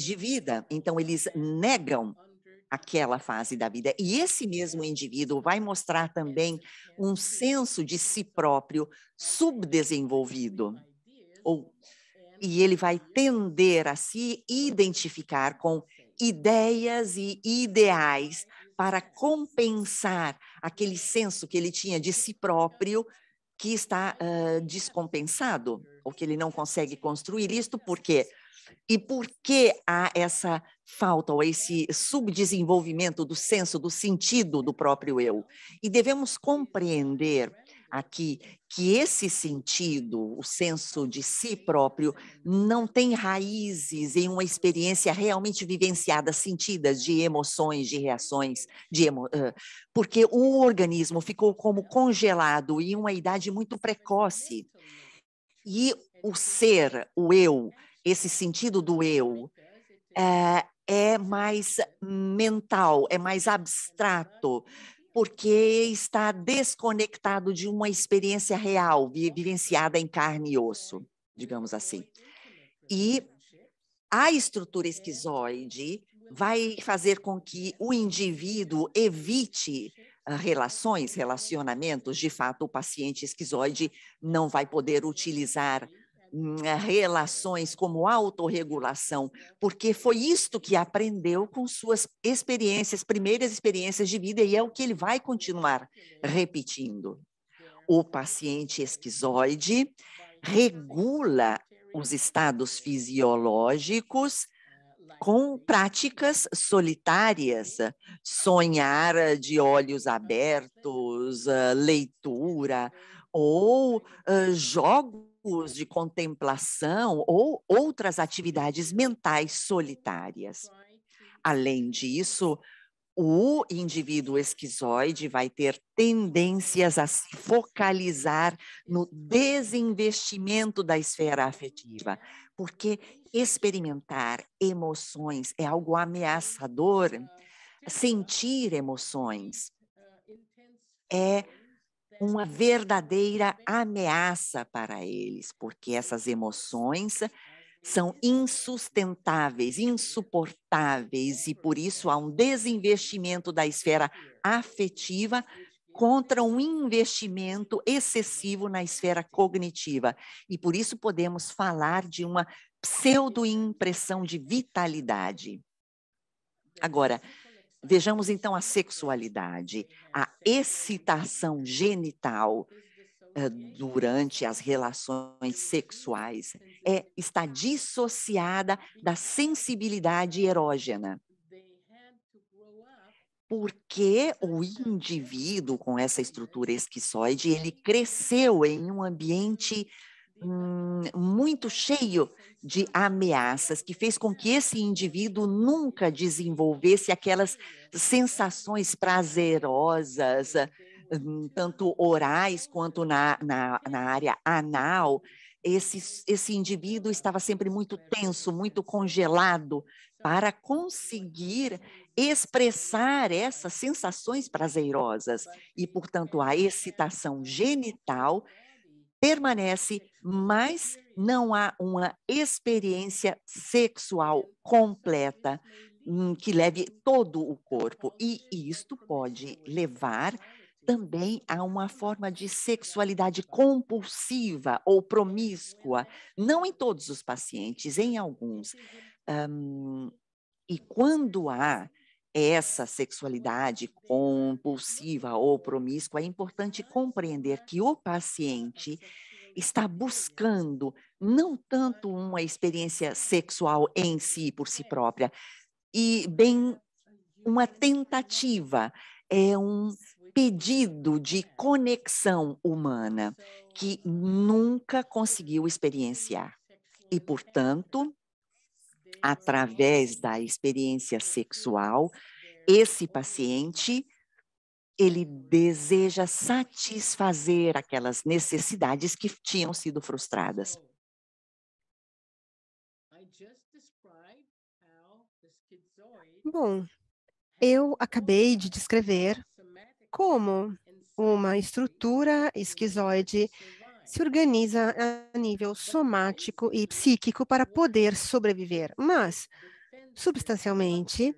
de vida. Então, eles negam aquela fase da vida. E esse mesmo indivíduo vai mostrar também um senso de si próprio subdesenvolvido, e ele vai tender a se identificar com ideias e ideais para compensar aquele senso que ele tinha de si próprio que está descompensado, ou que ele não consegue construir. Isto por quê? E por que há essa falta ou esse subdesenvolvimento do senso, do sentido do próprio eu? E devemos compreender aqui que esse sentido, o senso de si próprio, não tem raízes em uma experiência realmente vivenciada, sentidas de emoções, de reações, porque o organismo ficou como congelado em uma idade muito precoce. E o ser, o eu, esse sentido do eu, é mais mental, é mais abstrato, porque está desconectado de uma experiência real, vivenciada em carne e osso, digamos assim. E a estrutura esquizoide vai fazer com que o indivíduo evite relacionamentos. De fato, o paciente esquizoide não vai poder utilizar relações como autorregulação, porque foi isto que aprendeu com suas primeiras experiências de vida, e é o que ele vai continuar repetindo. O paciente esquizoide regula os estados fisiológicos com práticas solitárias, sonhar de olhos abertos, leitura, ou jogos de contemplação, ou outras atividades mentais solitárias. Além disso, o indivíduo esquizoide vai ter tendências a se focalizar no desinvestimento da esfera afetiva, porque experimentar emoções é algo ameaçador. Sentir emoções é uma verdadeira ameaça para eles, porque essas emoções são insustentáveis, insuportáveis, e por isso há um desinvestimento da esfera afetiva contra um investimento excessivo na esfera cognitiva. E por isso podemos falar de uma pseudo-impressão de vitalidade. Agora, vejamos então a sexualidade, a excitação genital durante as relações sexuais está dissociada da sensibilidade erógena. Porque o indivíduo com essa estrutura esquizoide, ele cresceu em um ambiente muito cheio de ameaças, que fez com que esse indivíduo nunca desenvolvesse aquelas sensações prazerosas, tanto orais quanto na área anal. Esse indivíduo estava sempre muito tenso, muito congelado, para conseguir expressar essas sensações prazerosas. E, portanto, a excitação genital permanece, mas não há uma experiência sexual completa que leve todo o corpo. E isto pode levar também a uma forma de sexualidade compulsiva ou promíscua, não em todos os pacientes, em alguns. E quando há essa sexualidade compulsiva ou promíscua, é importante compreender que o paciente está buscando não tanto uma experiência sexual em si, por si própria, e bem uma tentativa, é um pedido de conexão humana que nunca conseguiu experienciar. E, portanto, através da experiência sexual, esse paciente ele deseja satisfazer aquelas necessidades que tinham sido frustradas. Bom, eu acabei de descrever como uma estrutura esquizoide se organiza a nível somático e psíquico para poder sobreviver. Mas, substancialmente,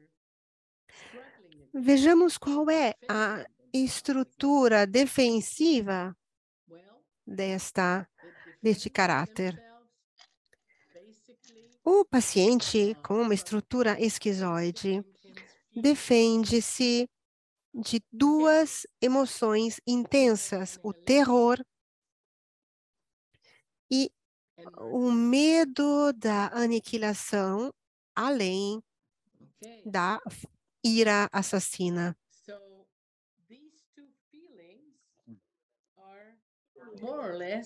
vejamos qual é a estrutura defensiva deste caráter. O paciente com uma estrutura esquizoide defende-se de duas emoções intensas, o terror e o medo da aniquilação, além da ira assassina.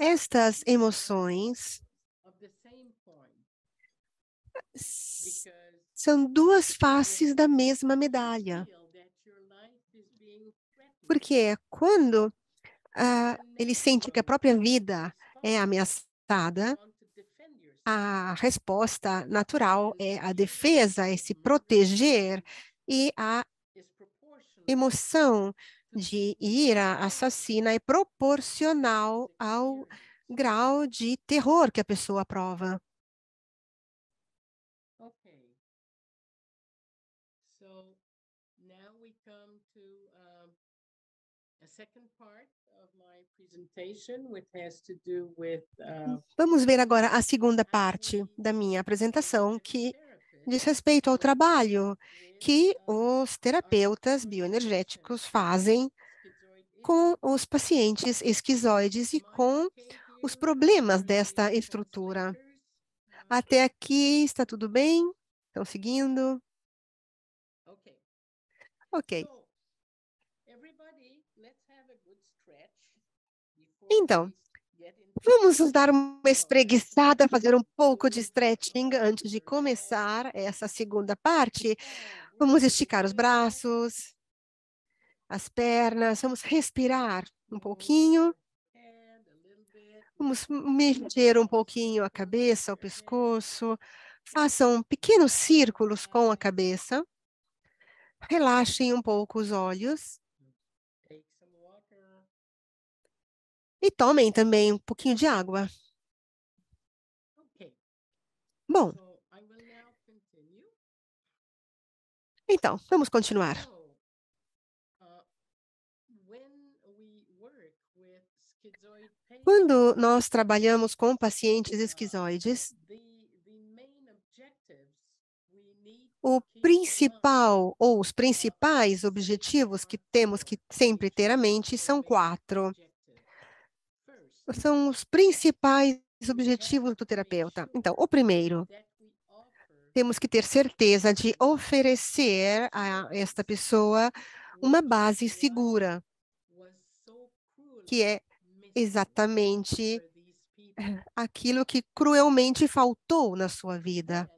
Estas emoções são duas faces da mesma medalha. Porque quando ele sente que a própria vida é ameaçada, a resposta natural é a defesa, é se proteger, e a emoção de ira assassina é proporcional ao grau de terror que a pessoa prova. Vamos ver agora a segunda parte da minha apresentação, que diz respeito ao trabalho que os terapeutas bioenergéticos fazem com os pacientes esquizoides e com os problemas desta estrutura. Até aqui está tudo bem? Estão seguindo? Ok. Então, vamos nos dar uma espreguiçada, fazer um pouco de stretching antes de começar essa segunda parte. Vamos esticar os braços, as pernas, vamos respirar um pouquinho. Vamos mexer um pouquinho a cabeça, o pescoço. Façam pequenos círculos com a cabeça. Relaxem um pouco os olhos. E tomem também um pouquinho de água. Bom, então, vamos continuar. Quando nós trabalhamos com pacientes esquizoides, o principal ou os principais objetivos que temos que sempre ter à mente são 4. São os principais objetivos do terapeuta. Então, o primeiro, temos que ter certeza de oferecer a esta pessoa uma base segura, que é exatamente aquilo que cruelmente faltou na sua vida.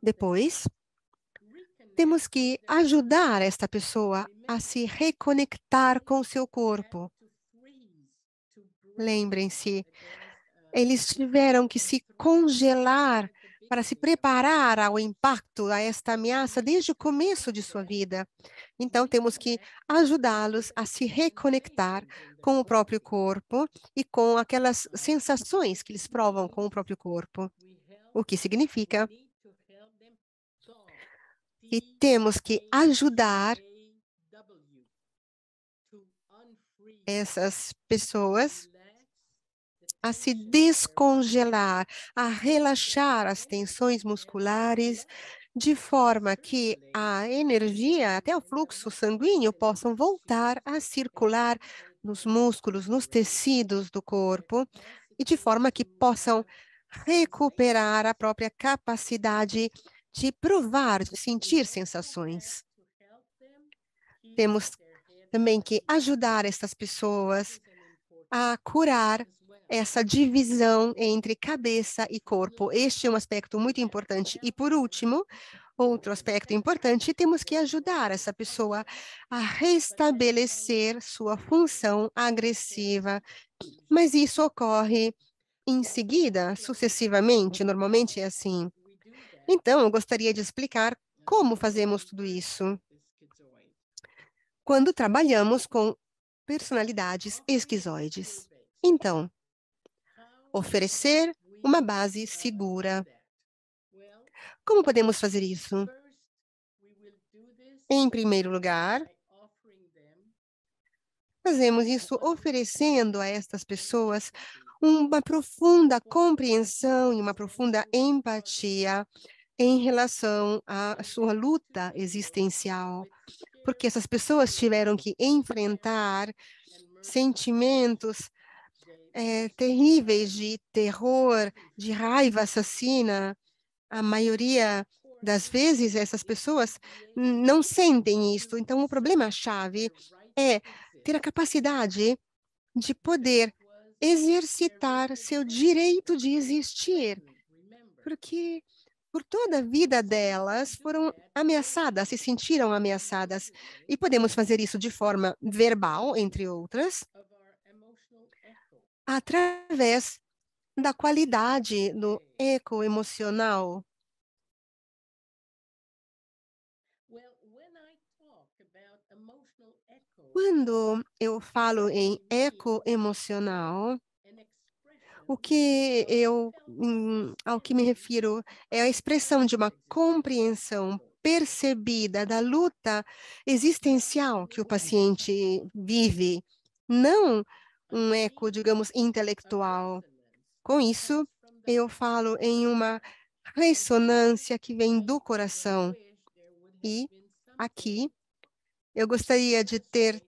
Depois, temos que ajudar esta pessoa a se reconectar com o seu corpo. Lembrem-se, eles tiveram que se congelar para se preparar ao impacto, a esta ameaça desde o começo de sua vida. Então, temos que ajudá-los a se reconectar com o próprio corpo e com aquelas sensações que eles provam com o próprio corpo. O que significa que temos que ajudar essas pessoas a se descongelar, a relaxar as tensões musculares, de forma que a energia, até o fluxo sanguíneo, possam voltar a circular nos músculos, nos tecidos do corpo, e de forma que possam recuperar a própria capacidade de provar, de sentir sensações. Temos também que ajudar essas pessoas a curar essa divisão entre cabeça e corpo. Este é um aspecto muito importante. E, por último, outro aspecto importante, temos que ajudar essa pessoa a restabelecer sua função agressiva. Mas isso ocorre em seguida, sucessivamente, normalmente é assim. Então, eu gostaria de explicar como fazemos tudo isso quando trabalhamos com personalidades esquizoides. Então, oferecer uma base segura. Como podemos fazer isso? Em primeiro lugar, fazemos isso oferecendo a estas pessoas uma profunda compreensão e uma profunda empatia em relação à sua luta existencial, porque essas pessoas tiveram que enfrentar sentimentos terríveis de terror, de raiva assassina. A maioria das vezes essas pessoas não sentem isto. Então, o problema-chave é ter a capacidade de poder exercitar seu direito de existir, porque por toda a vida delas foram ameaçadas, se sentiram ameaçadas. E podemos fazer isso de forma verbal, entre outras, através da qualidade do eco emocional. Quando eu falo em eco emocional, ao que me refiro é a expressão de uma compreensão percebida da luta existencial que o paciente vive, não um eco, digamos, intelectual. Com isso, eu falo em uma ressonância que vem do coração. E aqui eu gostaria de ter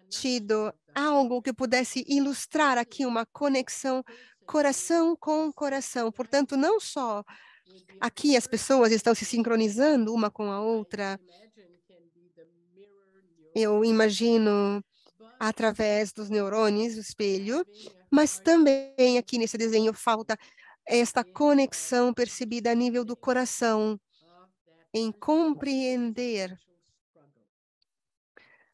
tido algo que pudesse ilustrar aqui uma conexão coração com coração. Portanto, não só aqui as pessoas estão se sincronizando uma com a outra, eu imagino através dos neurônios, o espelho, mas também aqui nesse desenho falta esta conexão percebida a nível do coração, em compreender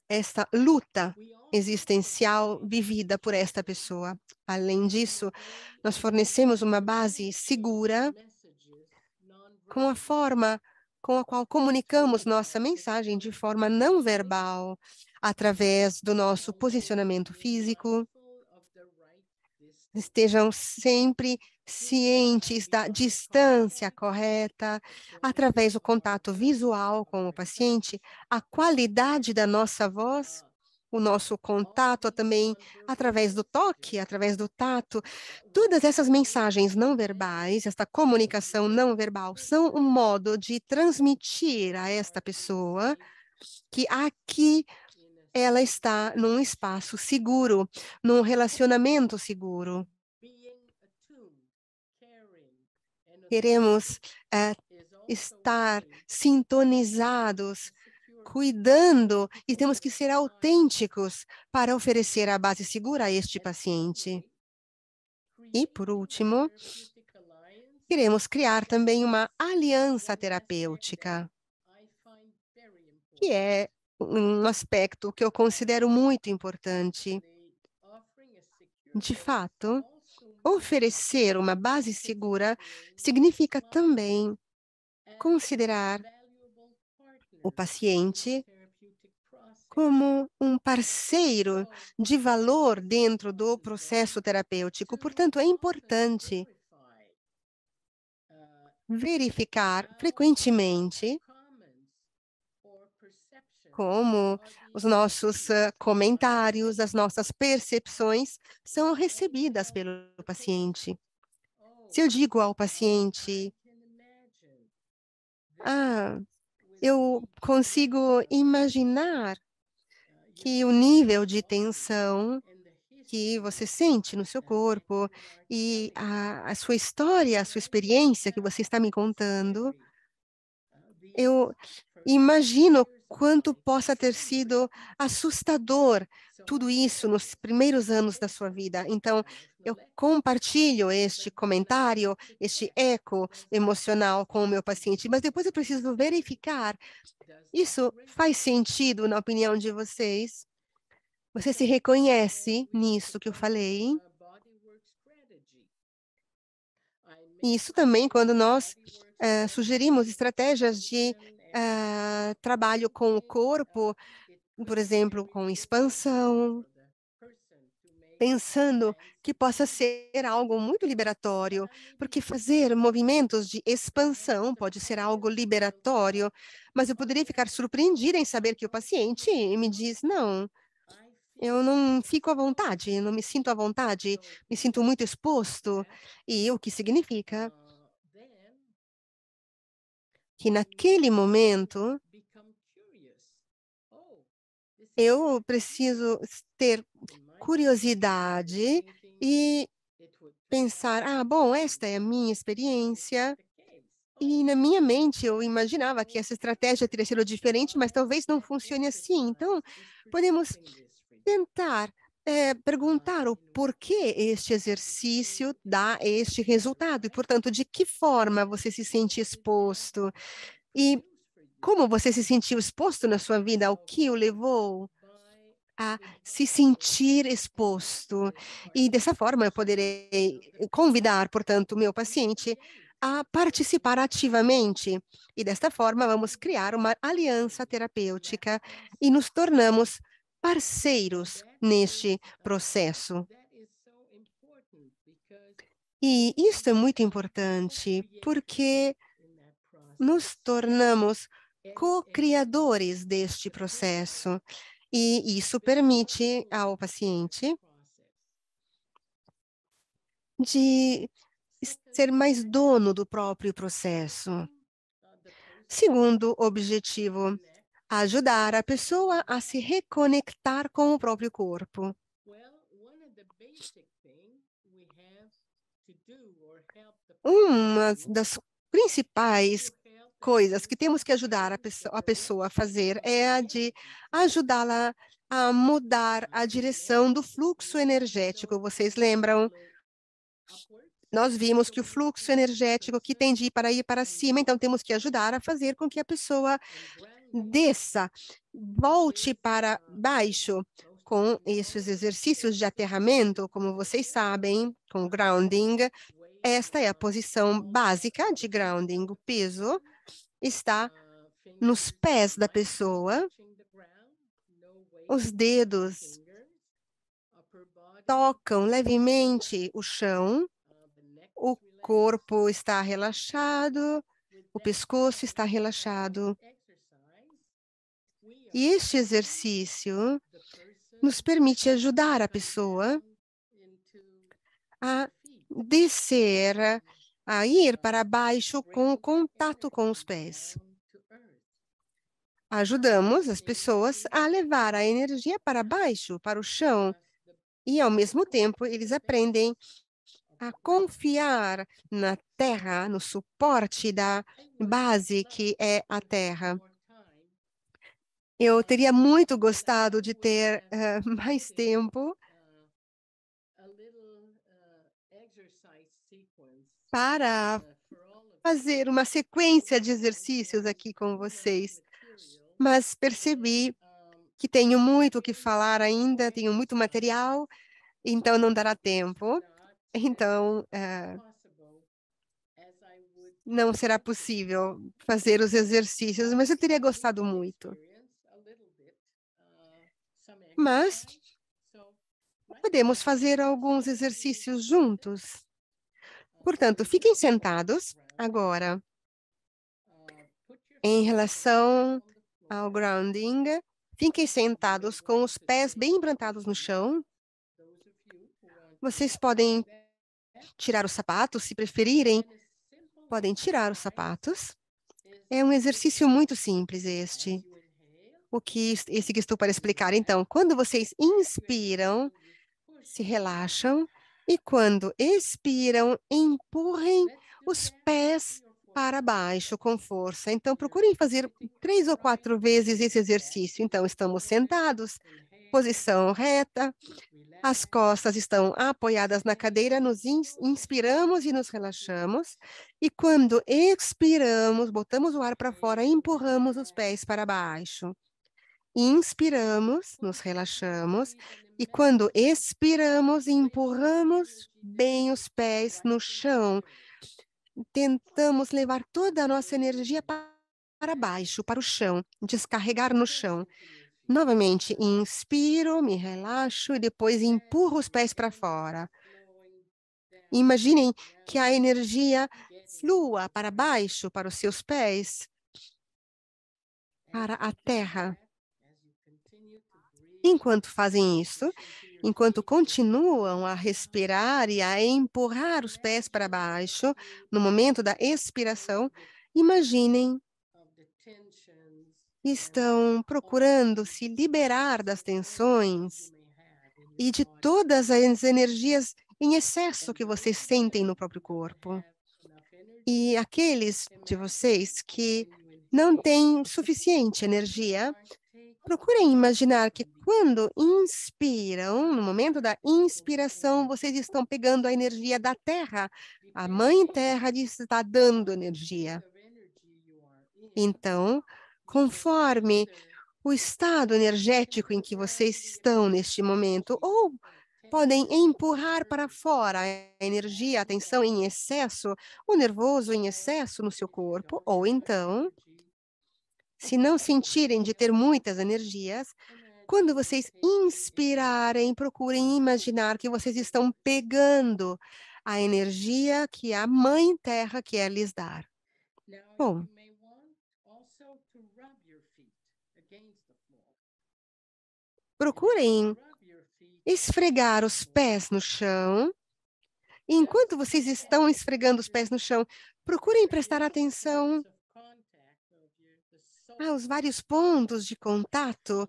esta luta existencial vivida por esta pessoa. Além disso, nós fornecemos uma base segura com a forma com a qual comunicamos nossa mensagem de forma não verbal, através do nosso posicionamento físico. Estejam sempre cientes da distância correta, através do contato visual com o paciente, a qualidade da nossa voz, o nosso contato também através do toque, através do tato. Todas essas mensagens não verbais, esta comunicação não verbal, são um modo de transmitir a esta pessoa que aqui ela está num espaço seguro, num relacionamento seguro. Queremos estar sintonizados, cuidando, e temos que ser autênticos para oferecer a base segura a este paciente. E, por último, queremos criar também uma aliança terapêutica, que é um aspecto que eu considero muito importante. De fato, oferecer uma base segura significa também considerar o paciente como um parceiro de valor dentro do processo terapêutico. Portanto, é importante verificar frequentemente como os nossos comentários, as nossas percepções são recebidas pelo paciente. Se eu digo ao paciente, eu consigo imaginar que o nível de tensão que você sente no seu corpo e a sua história, a sua experiência que você está me contando, eu imagino quanto possa ter sido assustador tudo isso nos primeiros anos da sua vida. Então, eu compartilho este comentário, este eco emocional com o meu paciente, mas depois eu preciso verificar. Isso faz sentido na opinião de vocês? Você se reconhece nisso que eu falei? E isso também quando nós sugerimos estratégias de trabalho com o corpo, por exemplo, com expansão, pensando que possa ser algo muito liberatório, porque fazer movimentos de expansão pode ser algo liberatório, mas eu poderia ficar surpreendida em saber que o paciente me diz, não, eu não fico à vontade, não me sinto à vontade, me sinto muito exposto, e o que significa que naquele momento eu preciso ter curiosidade e pensar, bom, esta é a minha experiência. E na minha mente eu imaginava que essa estratégia teria sido diferente, mas talvez não funcione assim. Então, podemos tentar perguntar o porquê este exercício dá este resultado e, portanto, de que forma você se sente exposto e como você se sentiu exposto na sua vida, o que o levou a se sentir exposto. E dessa forma eu poderei convidar, portanto, o meu paciente a participar ativamente. E desta forma vamos criar uma aliança terapêutica e nos tornamos parceiros neste processo. E isso é muito importante porque nos tornamos co-criadores deste processo. E isso permite ao paciente de ser mais dono do próprio processo. Segundo objetivo, ajudar a pessoa a se reconectar com o próprio corpo. Uma das principais coisas que temos que ajudar a pessoa a fazer é a de ajudá-la a mudar a direção do fluxo energético. Vocês lembram? Nós vimos que o fluxo energético que tende a ir para cima, então temos que ajudar a fazer com que a pessoa desça, volte para baixo com esses exercícios de aterramento, como vocês sabem, com grounding. Esta é a posição básica de grounding. O peso está nos pés da pessoa, os dedos tocam levemente o chão, o corpo está relaxado, o pescoço está relaxado. E este exercício nos permite ajudar a pessoa a descer, a ir para baixo com o contato com os pés. Ajudamos as pessoas a levar a energia para baixo, para o chão, e ao mesmo tempo eles aprendem a confiar na terra, no suporte da base que é a terra. Eu teria muito gostado de ter mais tempo para fazer uma sequência de exercícios aqui com vocês, mas percebi que tenho muito o que falar ainda, tenho muito material, então não dará tempo. Então, não será possível fazer os exercícios, mas eu teria gostado muito. Mas podemos fazer alguns exercícios juntos. Portanto, fiquem sentados agora. Em relação ao grounding, fiquem sentados com os pés bem plantados no chão. Vocês podem tirar os sapatos, se preferirem, podem tirar os sapatos. É um exercício muito simples este. Esse que estou para explicar. Então, quando vocês inspiram, se relaxam, e quando expiram, empurrem os pés para baixo com força. Então, procurem fazer 3 ou 4 vezes esse exercício. Então, estamos sentados, posição reta, as costas estão apoiadas na cadeira, nos inspiramos e nos relaxamos. E quando expiramos, botamos o ar para fora, empurramos os pés para baixo. Inspiramos, nos relaxamos. E quando expiramos, empurramos bem os pés no chão. Tentamos levar toda a nossa energia para baixo, para o chão, descarregar no chão. Novamente, inspiro, me relaxo e depois empurro os pés para fora. Imaginem que a energia flua para baixo, para os seus pés, para a terra. Enquanto fazem isso, enquanto continuam a respirar e a empurrar os pés para baixo, no momento da expiração, imaginem estão procurando se liberar das tensões e de todas as energias em excesso que vocês sentem no próprio corpo. E aqueles de vocês que não têm suficiente energia, procurem imaginar que quando inspiram, no momento da inspiração, vocês estão pegando a energia da Terra. A Mãe Terra lhes está dando energia. Então, conforme o estado energético em que vocês estão neste momento, ou podem empurrar para fora a energia, a tensão em excesso, o nervoso em excesso no seu corpo, ou então, se não sentirem de ter muitas energias, quando vocês inspirarem, procurem imaginar que vocês estão pegando a energia que a Mãe Terra quer lhes dar. Bom, procurem esfregar os pés no chão. E enquanto vocês estão esfregando os pés no chão, procurem prestar atenção aos vários pontos de contato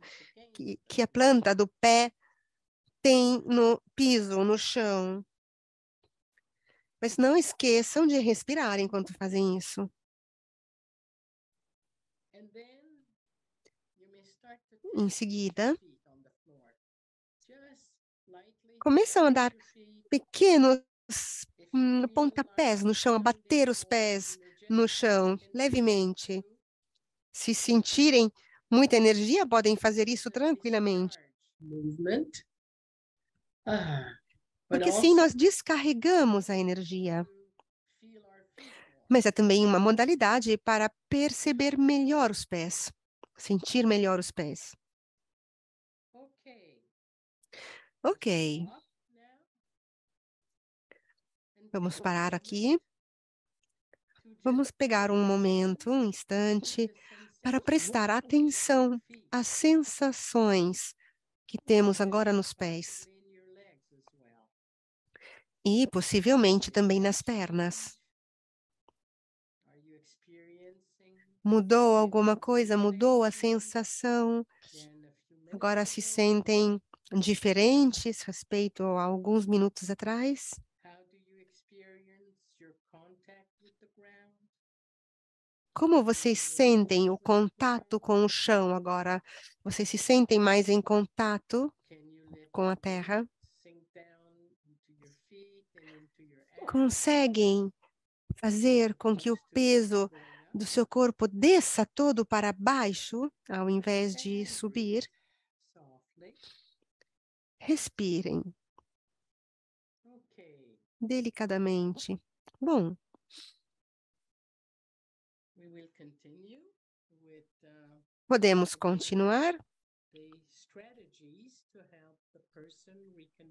que a planta do pé tem no piso, no chão. Mas não esqueçam de respirar enquanto fazem isso. Em seguida, começam a dar pequenos pontapés no chão, a bater os pés no chão, levemente. Se sentirem muita energia, podem fazer isso tranquilamente. Porque assim nós descarregamos a energia. Mas é também uma modalidade para perceber melhor os pés, sentir melhor os pés. Ok. Vamos parar aqui. Vamos pegar um momento, um instante, para prestar atenção às sensações que temos agora nos pés. E possivelmente também nas pernas. Mudou alguma coisa? Mudou a sensação? Agora se sentem diferentes respeito a alguns minutos atrás? Como vocês sentem o contato com o chão agora? Vocês se sentem mais em contato com a terra? Conseguem fazer com que o peso do seu corpo desça todo para baixo, ao invés de subir? Respirem. delicadamente. Bom, podemos continuar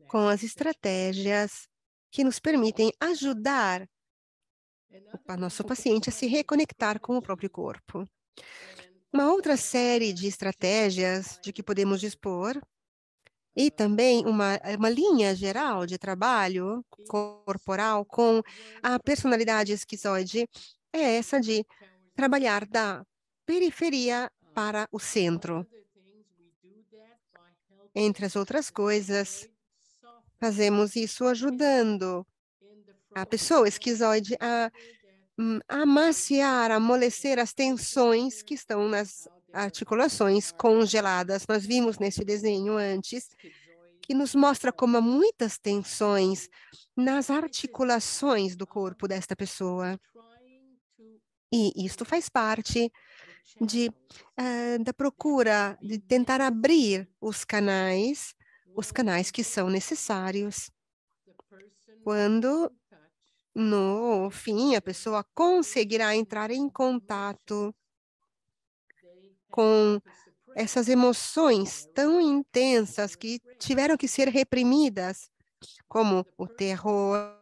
com as estratégias que nos permitem ajudar o nosso paciente a se reconectar com o próprio corpo. Uma outra série de estratégias de que podemos dispor e também uma linha geral de trabalho corporal com a personalidade esquizoide é essa de trabalhar da periferia para o centro. Entre as outras coisas, fazemos isso ajudando a pessoa esquizoide a amaciar, amolecer as tensões que estão nas articulações congeladas. Nós vimos nesse desenho antes que nos mostra como há muitas tensões nas articulações do corpo desta pessoa. E isto faz parte da procura de tentar abrir os canais que são necessários. Quando, no fim, a pessoa conseguirá entrar em contato com essas emoções tão intensas que tiveram que ser reprimidas, como o terror,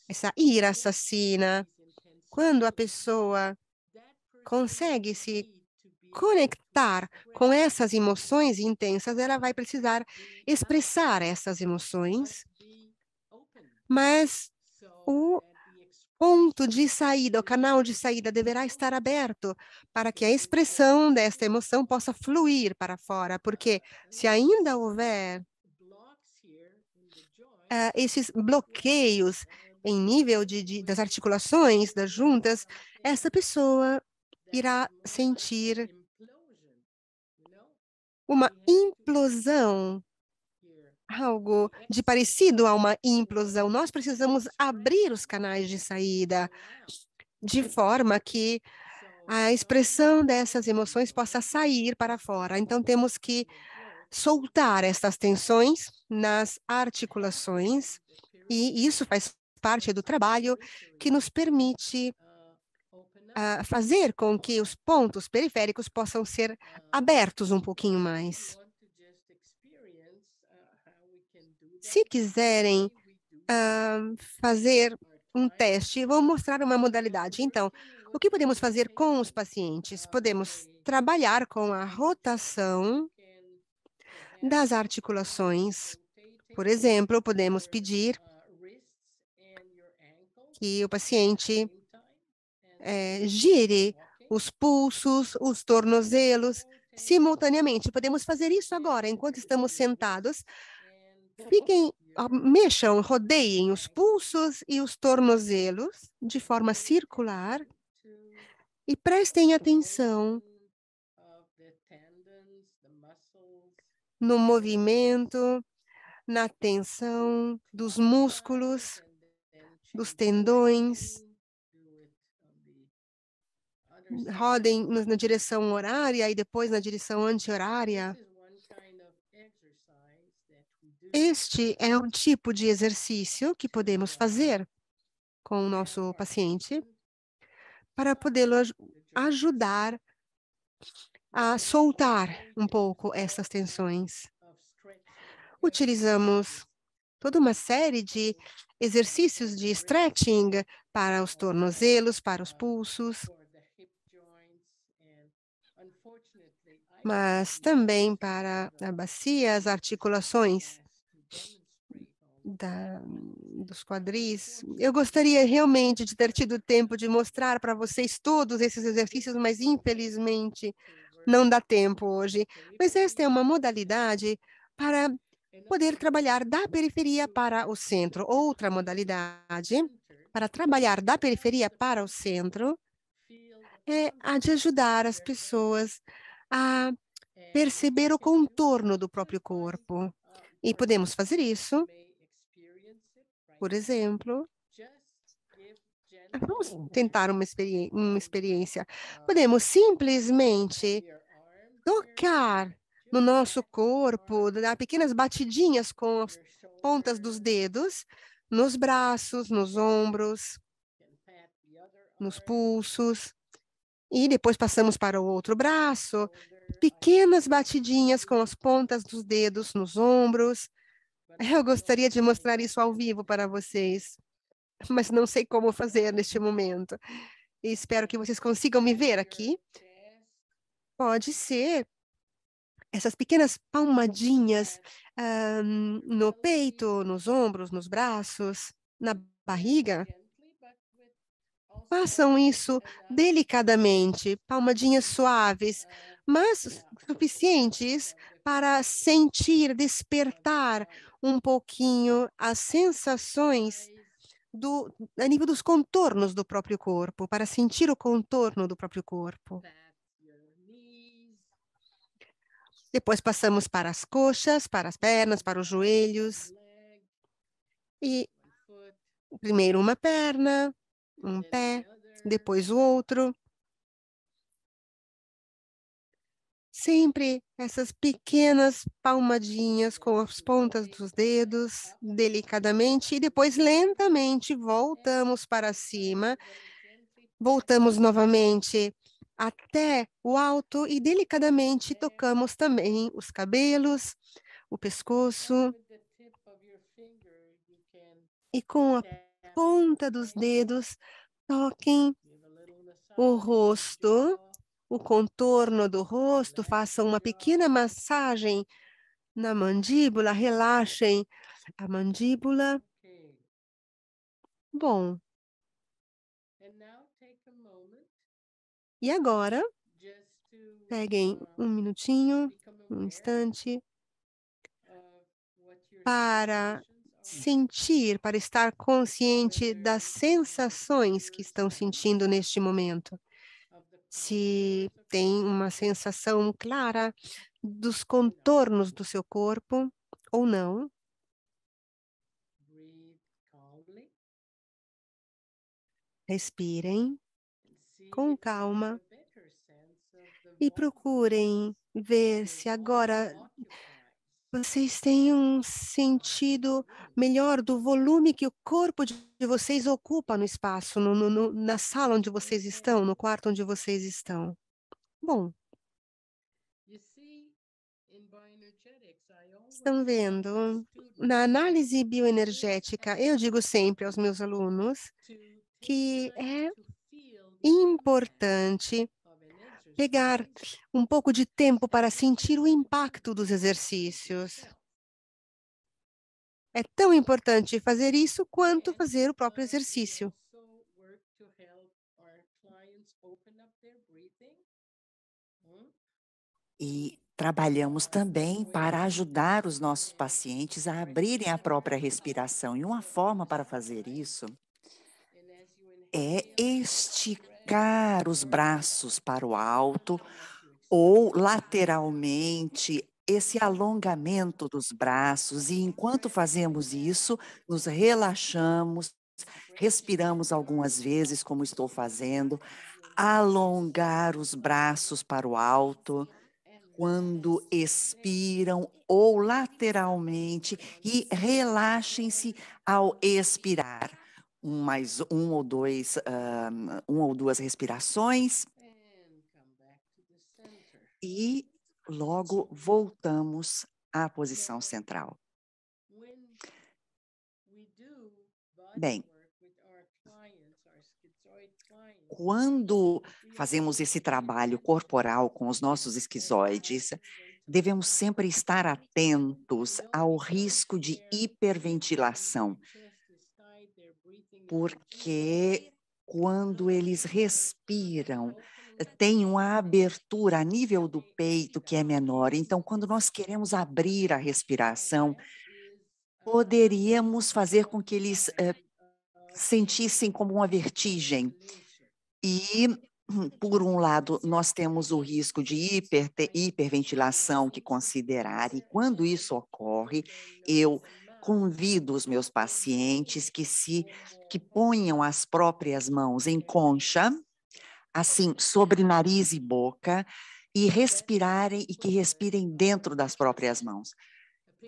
essa ira assassina. Quando a pessoa consegue se conectar com essas emoções intensas, ela vai precisar expressar essas emoções, mas o ponto de saída, o canal de saída deverá estar aberto para que a expressão desta emoção possa fluir para fora, porque se ainda houver esses bloqueios em nível das articulações, das juntas, essa pessoa irá sentir uma implosão, algo de parecido a uma implosão. Nós precisamos abrir os canais de saída de forma que a expressão dessas emoções possa sair para fora. Então, temos que soltar essas tensões nas articulações, e isso faz parte do trabalho que nos permite fazer com que os pontos periféricos possam ser abertos um pouquinho mais. Se quiserem fazer um teste, vou mostrar uma modalidade. Então, o que podemos fazer com os pacientes? Podemos trabalhar com a rotação das articulações. Por exemplo, podemos pedir que o paciente gire os pulsos, os tornozelos, simultaneamente. Podemos fazer isso agora, enquanto estamos sentados. Mexam, rodeiem os pulsos e os tornozelos de forma circular e prestem atenção no movimento, na tensão dos músculos, dos tendões. Rodem na direção horária e depois na direção anti-horária. Este é um tipo de exercício que podemos fazer com o nosso paciente para podê-lo ajudar a soltar um pouco essas tensões. Utilizamos toda uma série de exercícios de stretching para os tornozelos, para os pulsos, mas também para a bacia, as articulações dos quadris. Eu gostaria realmente de ter tido tempo de mostrar para vocês todos esses exercícios, mas infelizmente não dá tempo hoje. Mas esta é uma modalidade para poder trabalhar da periferia para o centro. Outra modalidade para trabalhar da periferia para o centro é a de ajudar as pessoas a perceber o contorno do próprio corpo. E podemos fazer isso, por exemplo, vamos tentar uma experiência. Podemos simplesmente tocar no nosso corpo, dar pequenas batidinhas com as pontas dos dedos nos braços, nos ombros, nos pulsos. E depois passamos para o outro braço, pequenas batidinhas com as pontas dos dedos nos ombros. Eu gostaria de mostrar isso ao vivo para vocês, mas não sei como fazer neste momento. E espero que vocês consigam me ver aqui. Pode ser essas pequenas palmadinhas no peito, nos ombros, nos braços, na barriga. Façam isso delicadamente, palmadinhas suaves, mas suficientes para sentir, despertar um pouquinho as sensações a nível dos contornos do próprio corpo, para sentir o contorno do próprio corpo. Depois passamos para as coxas, para as pernas, para os joelhos. E primeiro uma perna, um pé, depois o outro. Sempre essas pequenas palmadinhas com as pontas dos dedos, delicadamente, e depois lentamente voltamos para cima. Voltamos novamente até o alto e delicadamente tocamos também os cabelos, o pescoço. E com a ponta dos dedos, toquem o rosto, o contorno do rosto, façam uma pequena massagem na mandíbula, relaxem a mandíbula. Bom. E agora, peguem um minutinho, um instante, para sentir, para estar consciente das sensações que estão sentindo neste momento. Se tem uma sensação clara dos contornos do seu corpo ou não. Respirem com calma e procurem ver se agora vocês têm um sentido melhor do volume que o corpo de vocês ocupa no espaço, na sala onde vocês estão, no quarto onde vocês estão. Bom. Estão vendo? Na análise bioenergética, eu digo sempre aos meus alunos que é importante pegar um pouco de tempo para sentir o impacto dos exercícios. É tão importante fazer isso quanto fazer o próprio exercício. E trabalhamos também para ajudar os nossos pacientes a abrirem a própria respiração. E uma forma para fazer isso é esticar os braços para o alto ou lateralmente, esse alongamento dos braços. E enquanto fazemos isso, nos relaxamos, respiramos algumas vezes, como estou fazendo, alongar os braços para o alto, quando expiram ou lateralmente, e relaxem-se ao expirar. Um ou duas respirações e logo voltamos à posição central. Bem, quando fazemos esse trabalho corporal com os nossos esquizoides, devemos sempre estar atentos ao risco de hiperventilação, porque quando eles respiram, tem uma abertura a nível do peito que é menor. Então, quando nós queremos abrir a respiração, poderíamos fazer com que eles sentissem como uma vertigem. E, por um lado, nós temos o risco de hiperventilação que considerar, e quando isso ocorre, eu convido os meus pacientes que ponham as próprias mãos em concha, assim, sobre nariz e boca, e respirarem, e que respirem dentro das próprias mãos,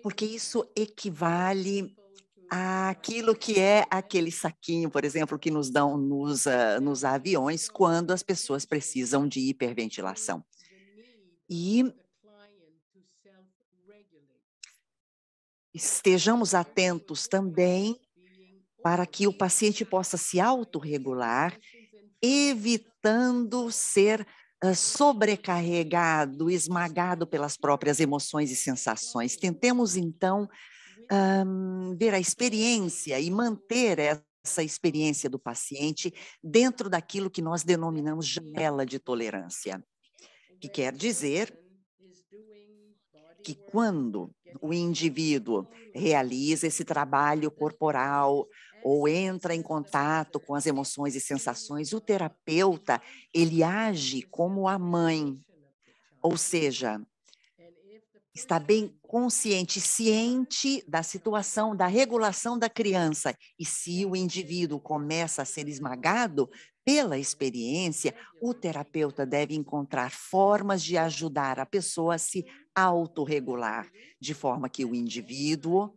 porque isso equivale aquilo que é aquele saquinho, por exemplo, que nos dão nos aviões quando as pessoas precisam de hiperventilação. E estejamos atentos também para que o paciente possa se autorregular, evitando ser sobrecarregado, esmagado pelas próprias emoções e sensações. Tentemos, então, ver a experiência e manter essa experiência do paciente dentro daquilo que nós denominamos janela de tolerância, que quer dizer que quando o indivíduo realiza esse trabalho corporal ou entra em contato com as emoções e sensações, o terapeuta, ele age como a mãe, ou seja, está bem consciente, ciente da situação, da regulação da criança. E se o indivíduo começa a ser esmagado pela experiência, o terapeuta deve encontrar formas de ajudar a pessoa a se autorregular, de forma que o indivíduo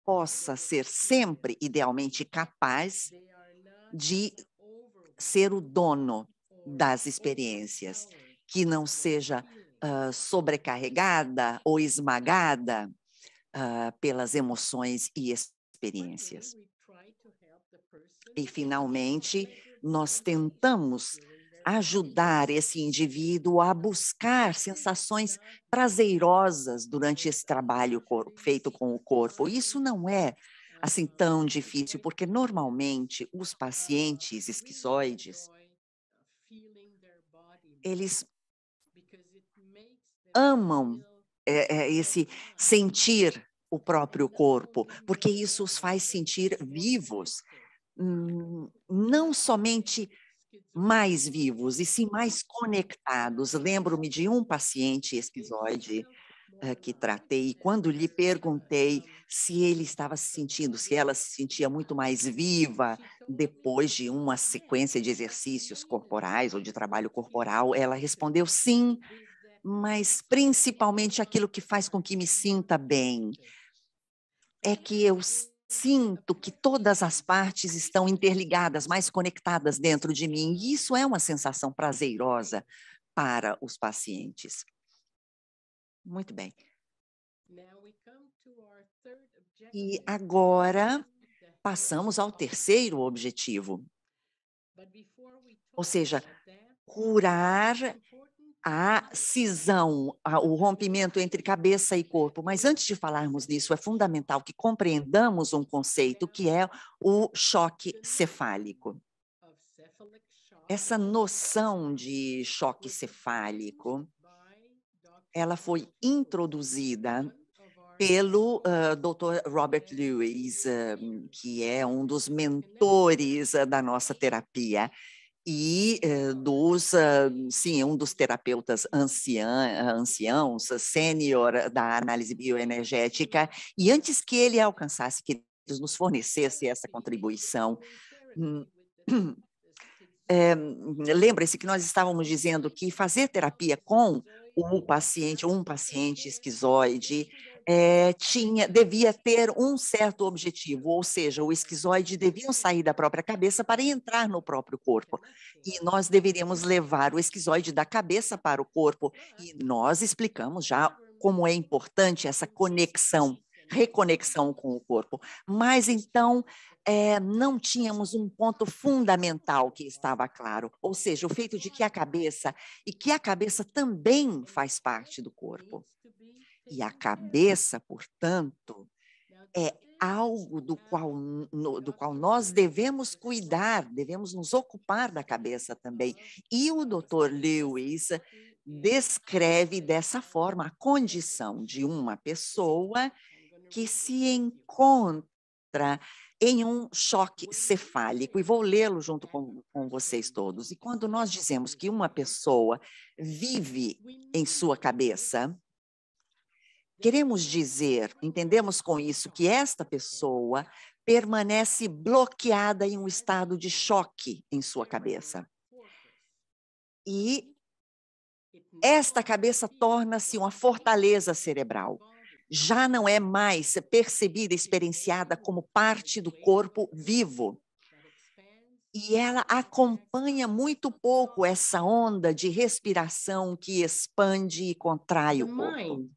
possa ser sempre, idealmente, capaz de ser o dono das experiências, que não seja sobrecarregada ou esmagada pelas emoções e experiências. E, finalmente, nós tentamos ajudar esse indivíduo a buscar sensações prazerosas durante esse trabalho feito com o corpo. Isso não é assim tão difícil, porque normalmente os pacientes esquizoides, eles amam esse sentir o próprio corpo, porque isso os faz sentir vivos, não somente mais vivos, e sim mais conectados. Lembro-me de um paciente esquizoide que tratei, e quando lhe perguntei se ele estava se sentindo, se ela se sentia muito mais viva depois de uma sequência de exercícios corporais ou de trabalho corporal, ela respondeu sim, mas principalmente aquilo que faz com que me sinta bem é que eu sinto que todas as partes estão interligadas, mais conectadas dentro de mim, e isso é uma sensação prazerosa para os pacientes. Muito bem. E agora passamos ao terceiro objetivo, ou seja, curar a cisão, o rompimento entre cabeça e corpo. Mas antes de falarmos nisso, é fundamental que compreendamos um conceito que é o choque cefálico. Essa noção de choque cefálico, ela foi introduzida pelo Dr. Robert Lewis, que é um dos mentores da nossa terapia, e um dos terapeutas anciãos, sênior da análise bioenergética, e antes que ele alcançasse, que ele nos fornecesse essa contribuição, lembre-se que nós estávamos dizendo que fazer terapia com um paciente esquizoide, devia ter um certo objetivo, ou seja, o esquizoide devia sair da própria cabeça para entrar no próprio corpo. E nós deveríamos levar o esquizoide da cabeça para o corpo. E nós explicamos já como é importante essa conexão, reconexão com o corpo. Mas então, não tínhamos um ponto fundamental que estava claro, ou seja, o feito de que a cabeça também faz parte do corpo. E a cabeça, portanto, é algo do qual nós devemos cuidar, devemos nos ocupar da cabeça também. E o Dr. Lewis descreve dessa forma a condição de uma pessoa que se encontra em um choque cefálico, e vou lê-lo junto com vocês todos. E quando nós dizemos que uma pessoa vive em sua cabeça, queremos dizer, entendemos com isso, que esta pessoa permanece bloqueada em um estado de choque em sua cabeça. E esta cabeça torna-se uma fortaleza cerebral. já não é mais percebida, experienciada como parte do corpo vivo. E ela acompanha muito pouco essa onda de respiração que expande e contrai o corpo.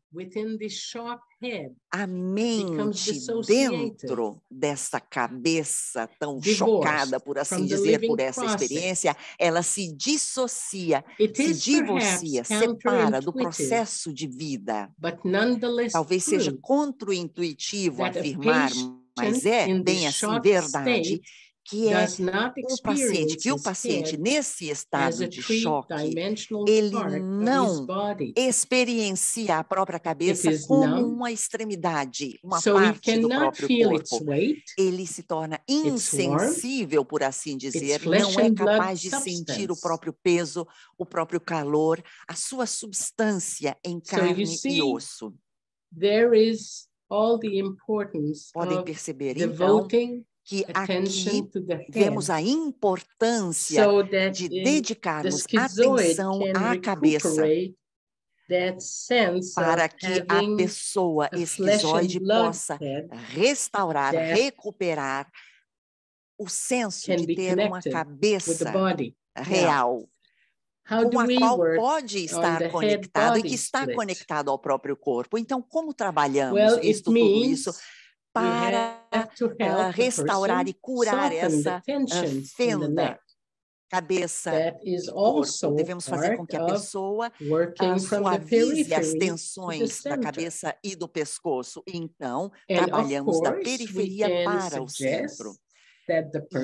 A mente dentro dessa cabeça tão chocada, por assim dizer, por essa experiência, ela se dissocia, se divorcia, separa do processo de vida. Talvez seja contra-intuitivo afirmar, mas é bem assim verdade, que o paciente nesse estado de choque, ele não experiencia a própria cabeça como uma extremidade, uma parte do próprio corpo. Ele se torna insensível, por assim dizer, não é capaz de sentir o próprio peso, o próprio calor, a sua substância em carne e osso. Podem perceber, então, que aqui vemos a importância de dedicarmos atenção à cabeça para que a pessoa esquizoide possa restaurar, recuperar o senso de ter uma cabeça real, com a qual pode estar conectado e que está conectado ao próprio corpo. Então, como trabalhamos tudo isso para restaurar e curar essa fenda cabeça e corpo? Devemos fazer com que a pessoa suavize as tensões da cabeça e do pescoço. Então, trabalhamos da periferia para o centro.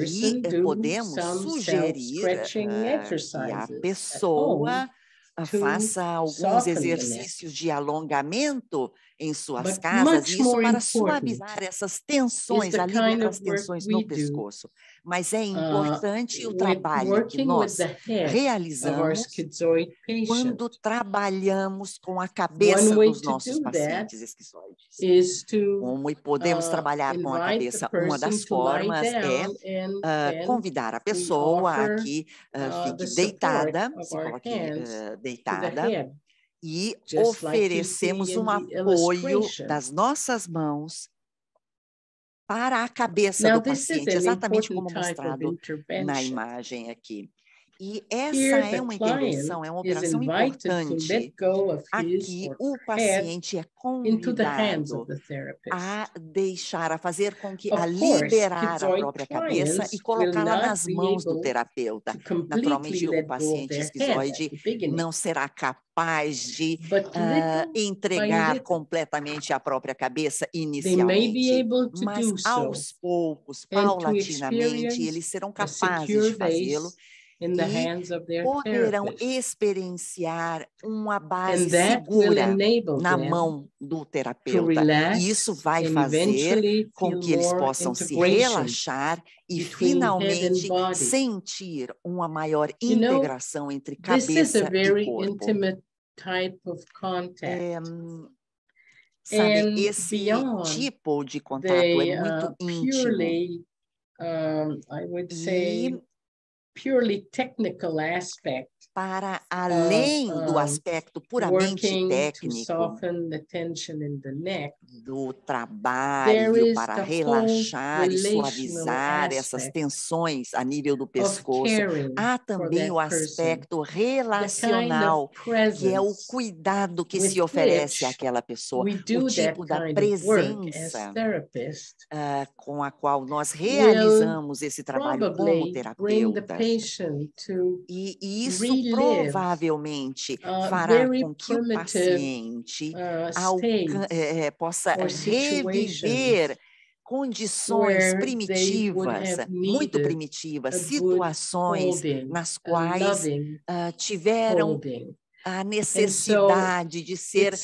E podemos sugerir que a pessoa faça alguns exercícios de alongamento em suas casas, isso para suavizar essas tensões, aliviar as tensões no pescoço. Mas é importante o trabalho que nós realizamos quando trabalhamos com a cabeça dos nossos pacientes esquizoides. Como podemos trabalhar com a cabeça? Uma das formas é convidar a pessoa a que fique deitada, se coloque deitada, e oferecemos um apoio das nossas mãos para a cabeça do paciente, exatamente como mostrado na imagem aqui. E essa é uma intervenção, é uma operação importante. Aqui, o paciente é convidado a deixar, a fazer com que, a liberar a própria cabeça e colocá-la nas mãos do terapeuta. Naturalmente, o paciente esquizoide não será capaz de entregar completamente a própria cabeça inicialmente, mas aos poucos, paulatinamente, eles serão capazes de fazê-lo e poderão experienciar uma base segura na mão do terapeuta. E isso vai fazer com que eles possam se relaxar e finalmente sentir uma maior integração entre cabeça e corpo. Sabe, esse tipo de contato é muito íntimo. E para além do aspecto puramente técnico do trabalho para relaxar e suavizar essas tensões a nível do pescoço, há também o aspecto relacional, que é o cuidado que se oferece àquela pessoa, o tipo da presença com a qual nós realizamos esse trabalho como terapeuta. E isso provavelmente fará com que o paciente possa reviver condições primitivas, muito primitivas, situações nas quais tiveram a necessidade de ser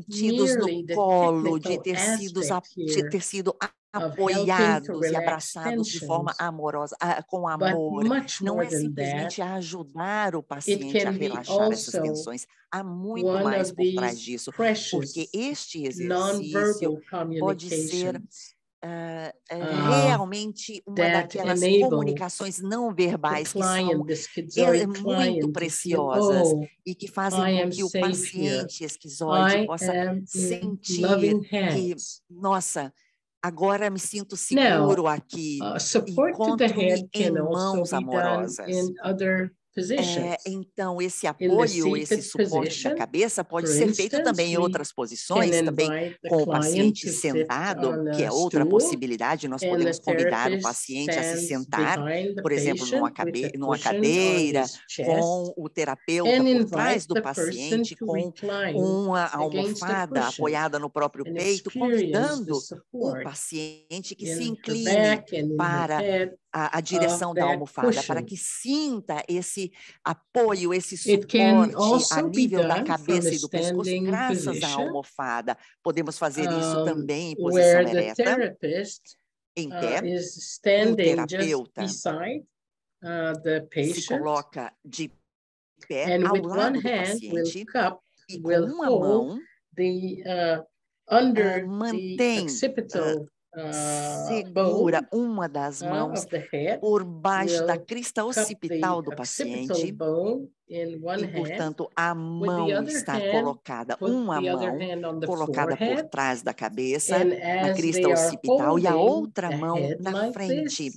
tidos no colo, de ter sido apoiados e abraçados de forma amorosa, com amor. Não é simplesmente ajudar o paciente a relaxar essas tensões. Há muito mais por trás disso, porque este exercício pode ser realmente uma daquelas comunicações não verbais que são muito preciosas e que fazem com que o paciente esquizoide possa sentir que, nossa, agora me sinto seguro aqui, encontro-me em mãos amorosas. Então, esse apoio, esse suporte da cabeça pode ser feito também em outras posições, também com o paciente sentado, que é outra possibilidade. Nós podemos convidar o paciente a se sentar, por exemplo, numa cadeira, com o terapeuta por trás do paciente, com uma almofada apoiada no próprio peito, convidando o paciente que se incline para a direção da almofada, para que sinta esse apoio, esse suporte a nível da cabeça e do pescoço, graças à almofada. Podemos fazer isso também em posição ereta, em pé. O terapeuta se coloca de pé ao lado do paciente e com uma mão mantém segura uma das mãos por baixo da crista occipital do paciente e, portanto, a mão está colocada, uma mão colocada por trás da cabeça, na crista occipital, e a outra mão na frente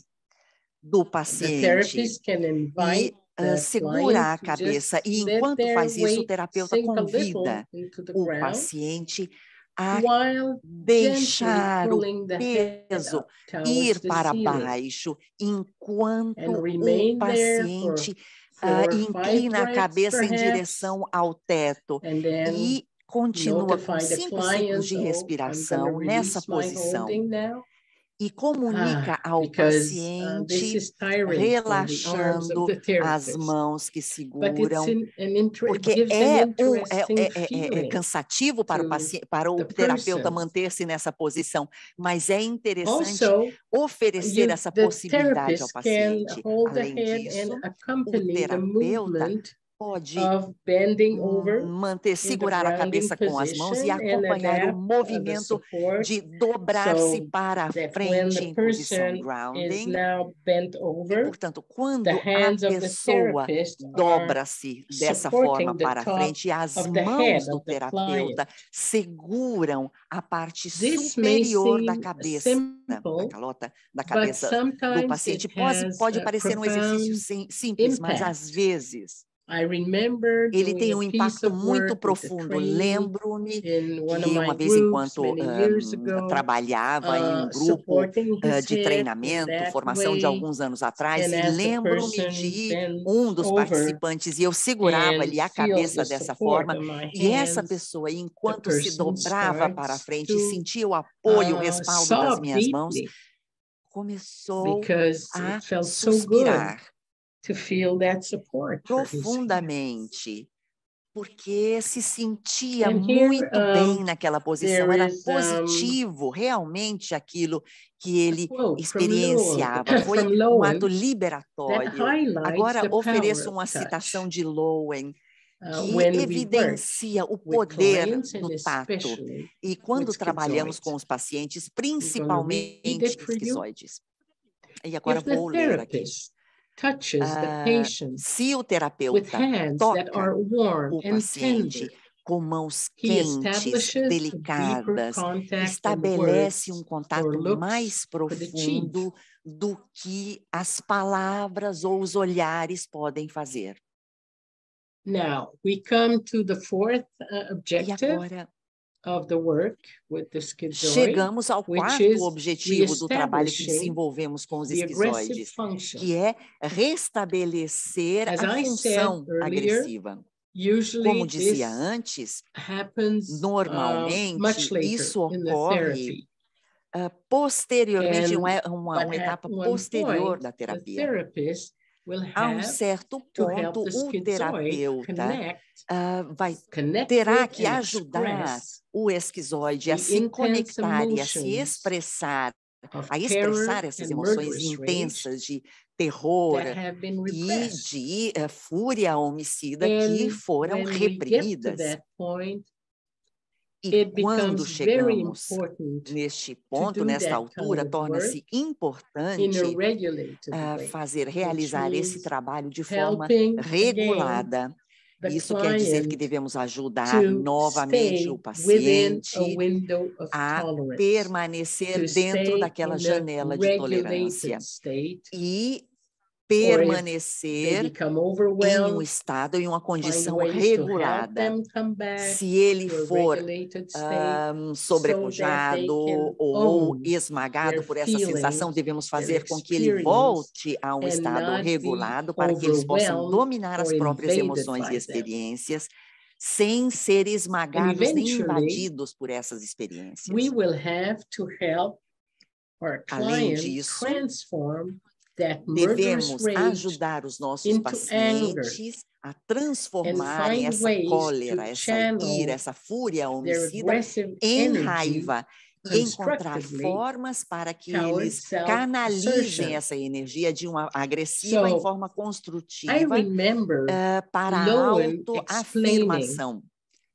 do paciente. E segura a cabeça, e enquanto faz isso, o terapeuta convida o paciente a deixar o peso ir para baixo, enquanto o paciente inclina a cabeça em direção ao teto e continua com 5 ciclos de respiração nessa posição. E comunica ao paciente, relaxando as mãos que seguram, porque é cansativo para o terapeuta manter-se nessa posição, mas é interessante oferecer essa possibilidade ao paciente. Além disso, o terapeuta pode segurar a cabeça com as mãos e acompanhar o movimento de dobrar-se para a frente em posição grounding. E, portanto, quando a pessoa dobra-se dessa forma para a frente, as mãos do terapeuta seguram a parte superior da cabeça, da calota da cabeça do paciente. Pode parecer um exercício simples, mas às vezes ele tem um impacto muito profundo. Lembro-me que uma vez, enquanto trabalhava em um grupo de treinamento, formação de alguns anos atrás, e lembro-me de um dos participantes, e eu segurava ali a cabeça dessa forma, e essa pessoa, enquanto se dobrava para a frente e sentia o apoio, o respaldo das minhas mãos, começou a suspirar profundamente, porque se sentia muito bem naquela posição, era positivo realmente aquilo que ele experienciava, foi um ato liberatório. Agora ofereço uma citação de Lowen, que evidencia o poder do tato. E quando trabalhamos com os pacientes, principalmente esquizoides. E agora vou ler aqui. Se o terapeuta toca o paciente com mãos quentes, delicadas, estabelece um contato mais profundo do que as palavras ou os olhares podem fazer. Now, we come to the fourth objective. E agora of the work with the schizoid, chegamos ao quarto objetivo do trabalho que desenvolvemos com os esquizoides, que é restabelecer a função agressiva. Como dizia antes, normalmente isso ocorre posteriormente, uma etapa posterior da terapia. A um certo ponto, o terapeuta terá que ajudar o esquizoide a se conectar e a se expressar, essas emoções intensas de terror e de fúria homicida que foram reprimidas. E it quando becomes very chegamos important neste do ponto, nesta that kind altura, of torna-se work in a importante regulated way, realizar esse means trabalho de forma helping again regulada. the Isso quer dizer que client devemos ajudar to novamente stay o within a paciente window of a tolerance, permanecer to dentro stay daquela in a janela de tolerância regulated state, e or if they permanecer become em um overwhelmed, estado, em uma find condição ways to help regulada. them come back Se ele to a for regulated state, sobrepujado ou own esmagado their por essa sensação, feelings, devemos their fazer com que ele experience, volte a um and estado not be regulado para que eles possam overwhelmed dominar as or próprias invaded emoções e by them. experiências, sem ser And esmagados nem eventually, invadidos por essas experiências. we will have to help our Além client disso, transform that murderous devemos rage ajudar os nossos into pacientes a transformarem find essa ways cólera, to essa channel ira, essa fúria their homicida aggressive em energy raiva e encontrar constructively formas para que towards eles self-assertion. canalizem essa energia de uma agressiva em So, forma I construtiva remember para a Lowen autoafirmação.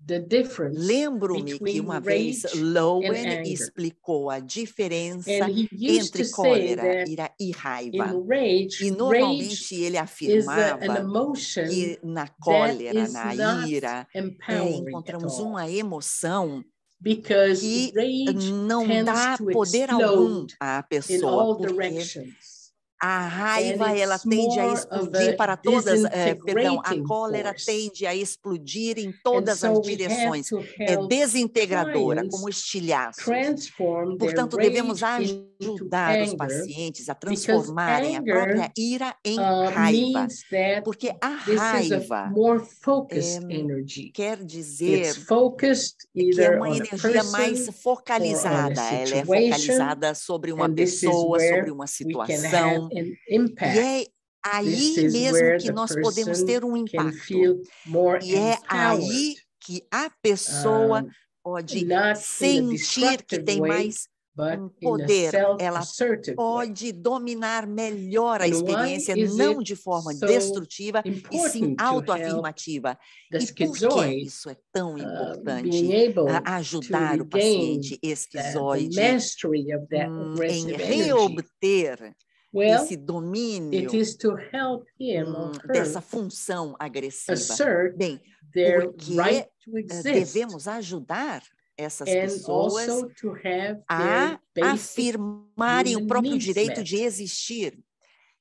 the difference Lembro-me que uma vez rage Lowen and anger. explicou a diferença And he used entre to say cólera, that ira e raiva. in rage, E normalmente ele an afirmava emotion que na that cólera, is na not ira, empowering encontramos at all. uma emoção Because que rage não tends dá to poder algum explode à in pessoa, all porque directions. a raiva, And ela it's tende a more of explodir a para todas, a disintegrating cólera force. tende a explodir em And todas so as we have direções, to é help desintegradora, clients como estilhaços. transform their Portanto, devemos rage into ajudar os anger, pacientes a because transformarem a própria anger ira em raiva, means that porque a this is a raiva more focused energy. quer It's dizer focused que é either uma on a energia mais person or on a focalizada, ela é situation, focalizada sobre uma and this is pessoa, sobre where uma we can have situação, an e impact. é This aí is mesmo where que the nós podemos person ter um can impacto, feel more e é empowered, aí que a pessoa pode not in a sentir que destructive tem way, mais but in a poder, ela self-assertive way. pode dominar melhor a And why experiência, is não it de forma so destrutiva, e sim important to help autoafirmativa. the E por que schizoid isso é tão being importante able a ajudar to o paciente regain the esquizoide mastery of that em aggressive energy? reobter Well, esse domínio it is to help him or dessa her função agressiva. assert Bem, their porque right to exist, devemos ajudar essas and pessoas also to have a their basic afirmarem o human próprio needs direito met. de existir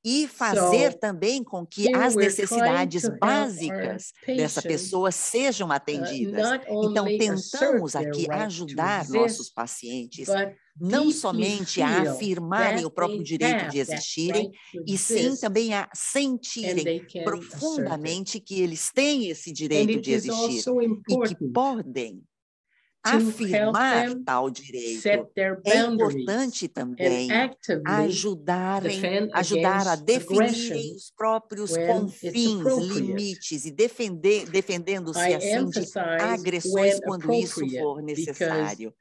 e fazer So, também com que here as we're trying necessidades to help básicas our dessa patients, pessoa sejam atendidas. not Então, only tentamos assert aqui their right to ajudar nossos exist, pacientes but não deeply somente a feel afirmarem that o próprio they direito de have that existirem, right to e sim exist, também a and sentirem they can assert it. profundamente que eles têm esse And direito it de is existir also e que important podem to help afirmar them tal direito. set their É boundaries importante and também actively ajudar a against definirem aggression os próprios when it's confins, appropriate. limites, e defendendo-se I assim de emphasize agressões when quando isso appropriate, for because necessário.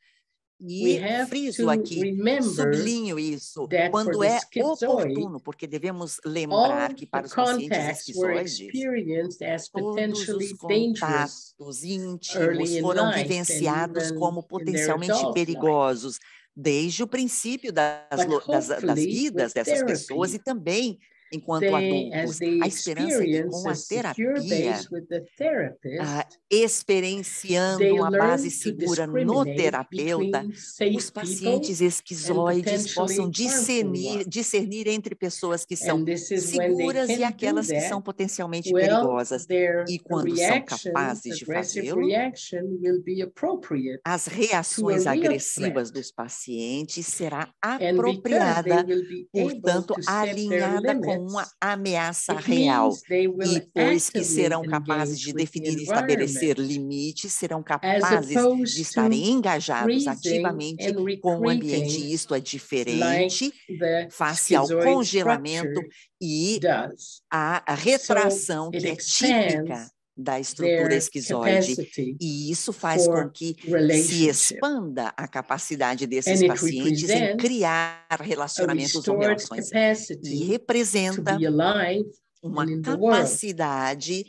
we E have friso to aqui, remember sublinho isso, that for quando the é schizoid, oportuno, porque devemos lembrar all que the para os pacientes contacts were esquizoides, experienced as todos os potentially dangerous contatos íntimos early in foram life and vivenciados even como in their potencialmente adult life. perigosos, desde o princípio das But das hopefully, vidas with dessas pessoas e therapy, também enquanto as adultos. they A esperança é que com experience a a secure terapia, base with the therapist, experienciando they uma base learn to segura no discriminate terapeuta, between os safe people pacientes and esquizoides possam potentially harmful ones. discernir entre pessoas que são And this is when they seguras e can do aquelas que são that. potencialmente Well, perigosas. their E quando são reaction, capazes de aggressive fazê-lo, reaction, will be appropriate as to a reações real agressivas threat. dos pacientes será And because they apropriada, will be able portanto, to set their alinhada com uma limits, ameaça it real. means they will E pois que actively serão capazes de engage with the definir e estabelecer environment, limites, serão as capazes de opposed estarem to engajados freezing ativamente and com o ambiente. retreating E isto é like diferente the face ao schizoid congelamento structure e does. a retração So it que é típica expands da estrutura their esquizoide, capacity e isso faz com for que se relationship. expanda a capacidade desses And it pacientes em represents criar a relacionamentos ou restored relações. E capacity to representa be alive uma and in the world. capacidade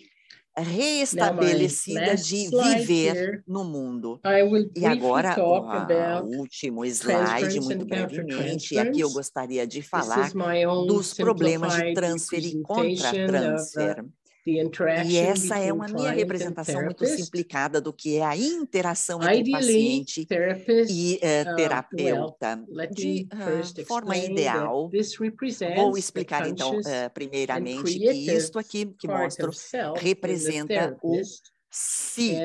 reestabelecida de viver no mundo. E agora, o último slide, muito brevemente, aqui eu gostaria de falar dos problemas de transfer e contra-transfer. E essa é uma minha representação muito simplificada do que é a interação entre paciente e terapeuta. De forma ideal, vou explicar então, primeiramente, que isto aqui que mostro representa o si,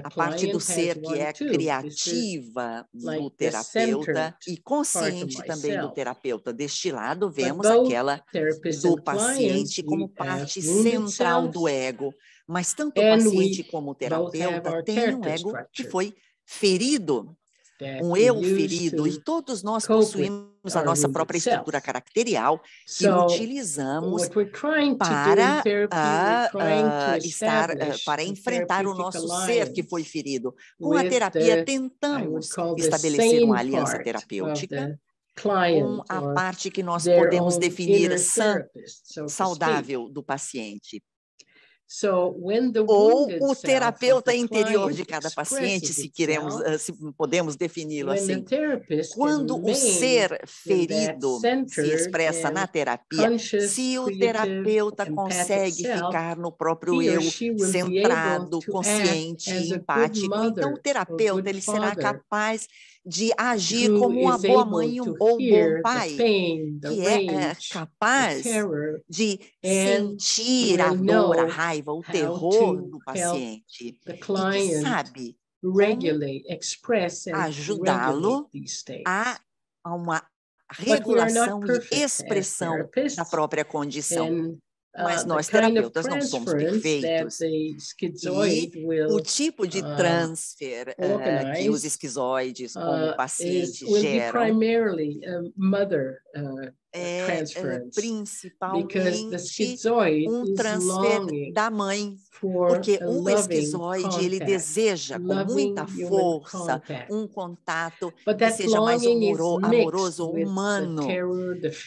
a parte do ser que é criativa do terapeuta e consciente também do terapeuta. Deste lado, vemos aquela do paciente como parte central do ego, mas tanto o paciente como o terapeuta têm um ego que foi ferido, um eu ferido, e todos nós possuímos a nossa própria estrutura caracterial que utilizamos para enfrentar o nosso ser que foi ferido. Com a terapia, tentamos estabelecer uma aliança terapêutica com a parte que nós podemos definir sã, saudável do paciente. Ou o terapeuta interior de cada paciente, se podemos defini-lo assim. Quando o ser ferido se expressa na terapia, se o terapeuta consegue ficar no próprio eu, centrado, consciente, empático, então o terapeuta ele será capaz de agir como uma boa mãe ou um bom pai, que é capaz de sentir a dor, a raiva, o terror do paciente e que sabe ajudá-lo a uma regulação e expressão da própria condição. Mas nós, terapeutas, não somos perfeitos. E o tipo de transfer que os esquizoides, como pacientes, geram é principalmente um transfer da mãe, porque o esquizoide ele deseja com muita força um contato que seja mais amoroso, humano,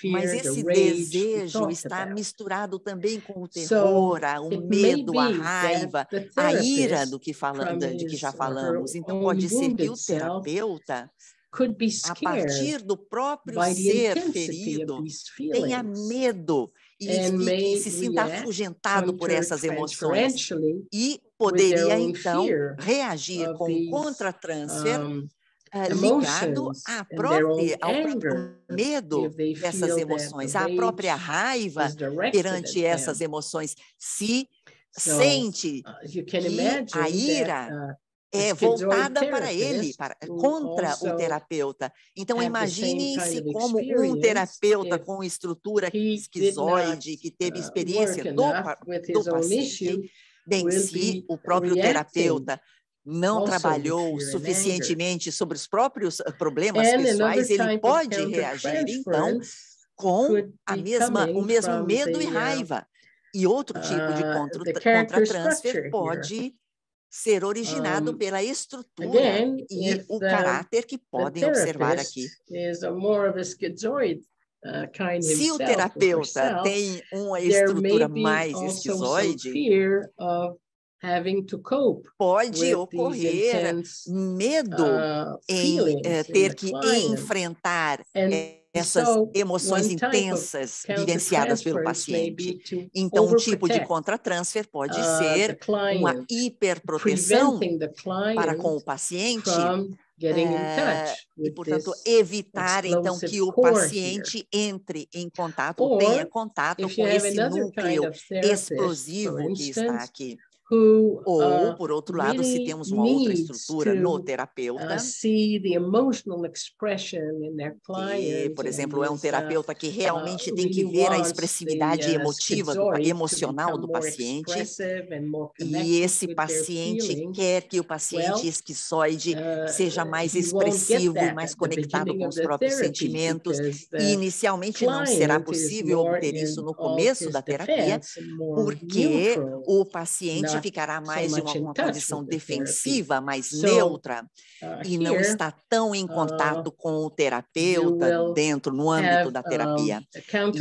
mas esse desejo está misturado também com o terror, o medo, a raiva, a ira de que já falamos. Então pode ser que o terapeuta, a partir do próprio ser ferido, tenha medo e se sinta afugentado por essas emoções e poderia, então, reagir com um contra-transfer ligado ao próprio medo dessas emoções, à própria raiva perante essas emoções. Se sente que a ira é voltada para ele, contra o terapeuta. Então, imaginem-se como um terapeuta com estrutura esquizoide, que teve experiência do paciente. Bem, se o próprio terapeuta não trabalhou suficientemente sobre os próprios problemas pessoais, ele pode reagir, então, com o mesmo medo e raiva. E outro tipo de contra-transfer pode ser originado pela estrutura e o caráter que podem observar aqui. Se o terapeuta tem uma estrutura mais esquizoide, pode ocorrer medo em ter que enfrentar essas emoções intensas vivenciadas pelo paciente. Então, um tipo de contra-transfer pode ser uma hiperproteção para com o paciente e, portanto, evitar, então, que o paciente entre em contato ou tenha contato com esse núcleo explosivo que está aqui. Ou, por outro lado, se temos uma outra estrutura no terapeuta, que, por exemplo, é um terapeuta que realmente tem que ver a expressividade emocional do paciente, e esse paciente quer que o paciente esquizoide seja mais expressivo e mais conectado com os próprios sentimentos, e inicialmente não será possível obter isso no começo da terapia, porque o paciente ficará mais de uma condição defensiva, mais So, neutra, e não here, está tão em contato com o terapeuta dentro, no âmbito da terapia.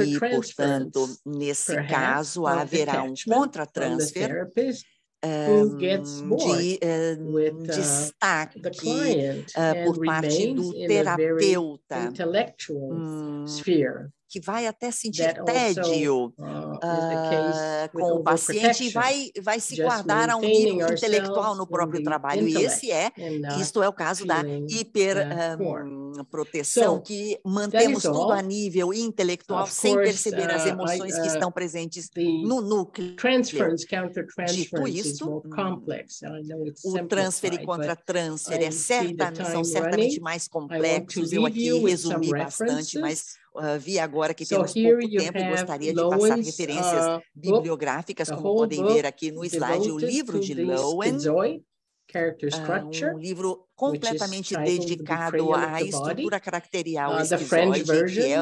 E, portanto, nesse caso, haverá um contra-transfer de destaque por parte do terapeuta, que vai até sentir tédio com o paciente e vai se guardar a um nível intelectual no próprio trabalho. E isto é o caso da hiperproteção, que mantemos tudo a nível intelectual sem perceber as emoções que estão presentes no núcleo. Dito isto, o transfer e contra-transfer são certamente mais complexos. Eu aqui resumi bastante, mas vi agora que temos pouco tempo e gostaria de passar referências bibliográficas, como podem ver aqui no slide, o livro de Lowen, um livro completamente dedicado à estrutura caracterial esquizoide, que é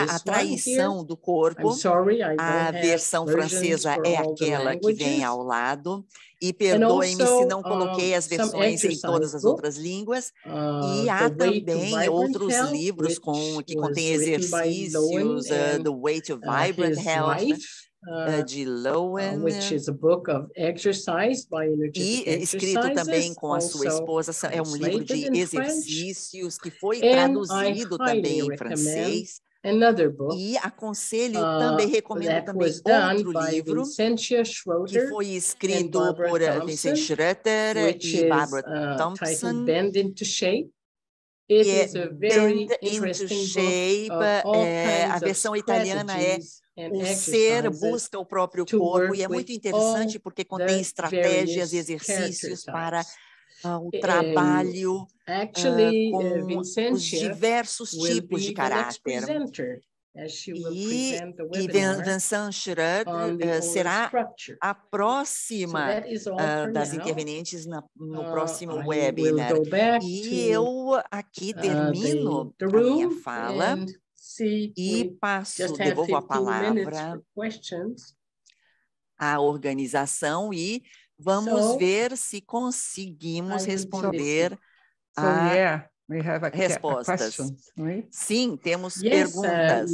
a traição do corpo. A versão francesa é aquela que vem ao lado. E perdoem-me se não coloquei as versões em todas as outras línguas. E há também outros livros que contêm exercícios, The Way to Vibrant Health, de Lowen, e escrito também com a sua esposa. É um livro de exercícios que foi traduzido também em francês. E aconselho também, recomendo também outro livro que foi escrito por Vincent Schroeter e Barbara Thompson, que é Bend into Shape. A versão italiana é O Ser Busca o Próprio Corpo, e é muito interessante porque contém estratégias, exercícios para o trabalho com os diversos tipos de caráter. E Vincent Schroeter será a próxima das intervenientes no próximo webinar. E eu aqui termino a minha fala e devolvo a palavra à organização e vamos ver se conseguimos responder a respostas. Sim, temos perguntas.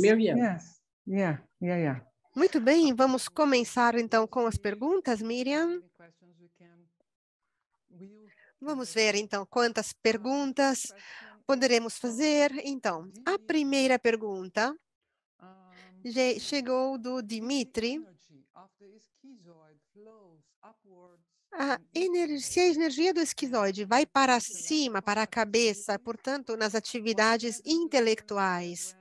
Muito bem, vamos começar então com as perguntas, Miriam. Vamos ver então quantas perguntas poderemos fazer. Então, a primeira pergunta chegou do Dimitri. Se a energia do esquizoide vai para cima, para a cabeça, portanto, nas atividades intelectuais,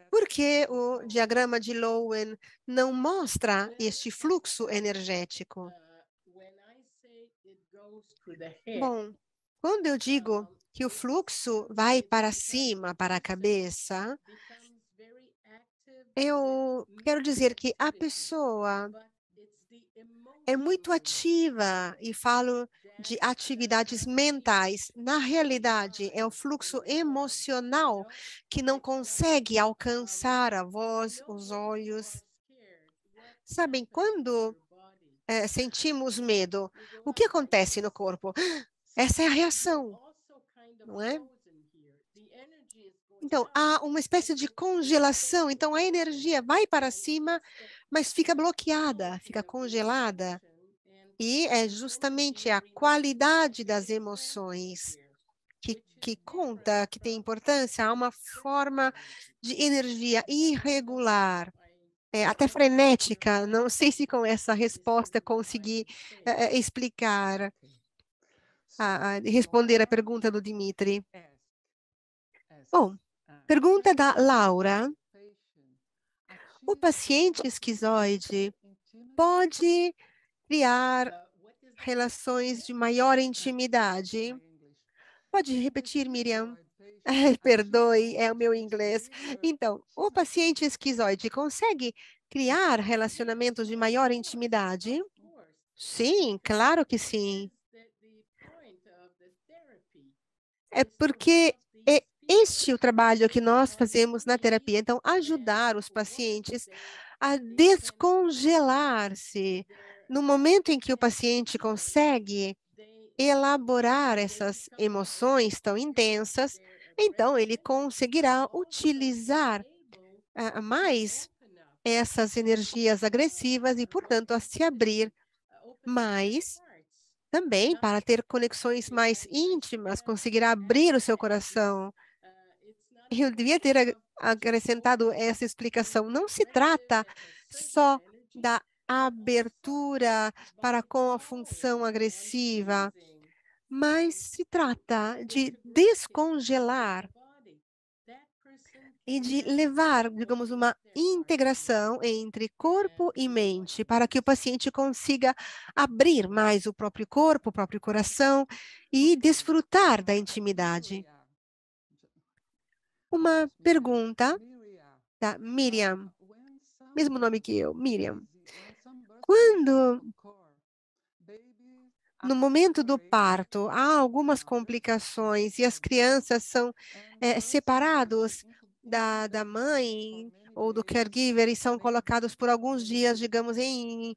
por que o diagrama de Lowen não mostra este fluxo energético? Bom, quando eu digo que o fluxo vai para cima, para a cabeça, eu quero dizer que a pessoa é muito ativa, e falo de atividades mentais. Na realidade, é o fluxo emocional que não consegue alcançar a voz, os olhos. Sabem, quando sentimos medo, o que acontece no corpo? Essa é a reação, não é? Então, há uma espécie de congelação. Então, a energia vai para cima, mas fica bloqueada, fica congelada. E é justamente a qualidade das emoções que conta, que tem importância. Há uma forma de energia irregular, até frenética. Não sei se com essa resposta consegui explicar, responder a pergunta do Dimitri. Bom, pergunta da Laura. O paciente esquizoide pode criar relações de maior intimidade? Pode repetir, Miriam? Perdoe, é o meu inglês. Então, o paciente esquizoide consegue criar relacionamentos de maior intimidade? Sim, claro que sim. É porque este é o trabalho que nós fazemos na terapia. Então, ajudar os pacientes a descongelar-se no momento em que o paciente consegue elaborar essas emoções tão intensas, então ele conseguirá utilizar mais essas energias agressivas e, portanto, a se abrir mais também para ter conexões mais íntimas, conseguirá abrir o seu coração. Eu devia ter acrescentado essa explicação. Não se trata só da abertura para com a função agressiva, mas se trata de descongelar e de levar, digamos, uma integração entre corpo e mente, para que o paciente consiga abrir mais o próprio corpo, o próprio coração e desfrutar da intimidade. Uma pergunta da Miriam, mesmo nome que eu, Miriam. Quando, no momento do parto, há algumas complicações e as crianças são separados da mãe ou do caregiver e são colocados por alguns dias, digamos, em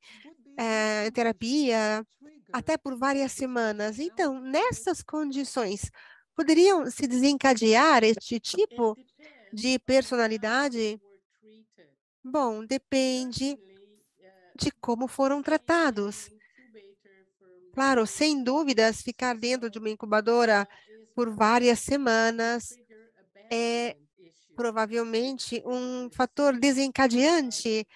terapia, até por várias semanas. Então, nessas condições, poderiam se desencadear este tipo de personalidade? Bom, depende de como foram tratados. Claro, sem dúvidas, ficar dentro de uma incubadora por várias semanas é provavelmente um fator desencadeante,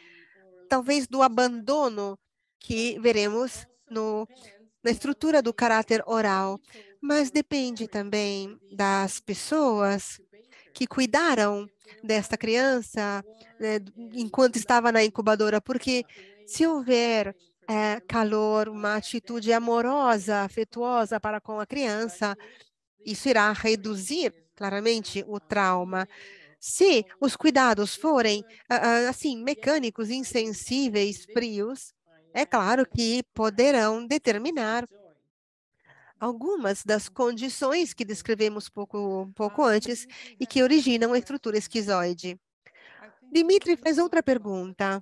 talvez do abandono que veremos na estrutura do caráter oral. Mas depende também das pessoas que cuidaram desta criança, né, enquanto estava na incubadora, porque se houver calor, uma atitude amorosa, afetuosa para com a criança, isso irá reduzir claramente o trauma. Se os cuidados forem assim mecânicos, insensíveis, frios, é claro que poderão determinar algumas das condições que descrevemos pouco antes e que originam a estrutura esquizoide. Dimitri fez outra pergunta.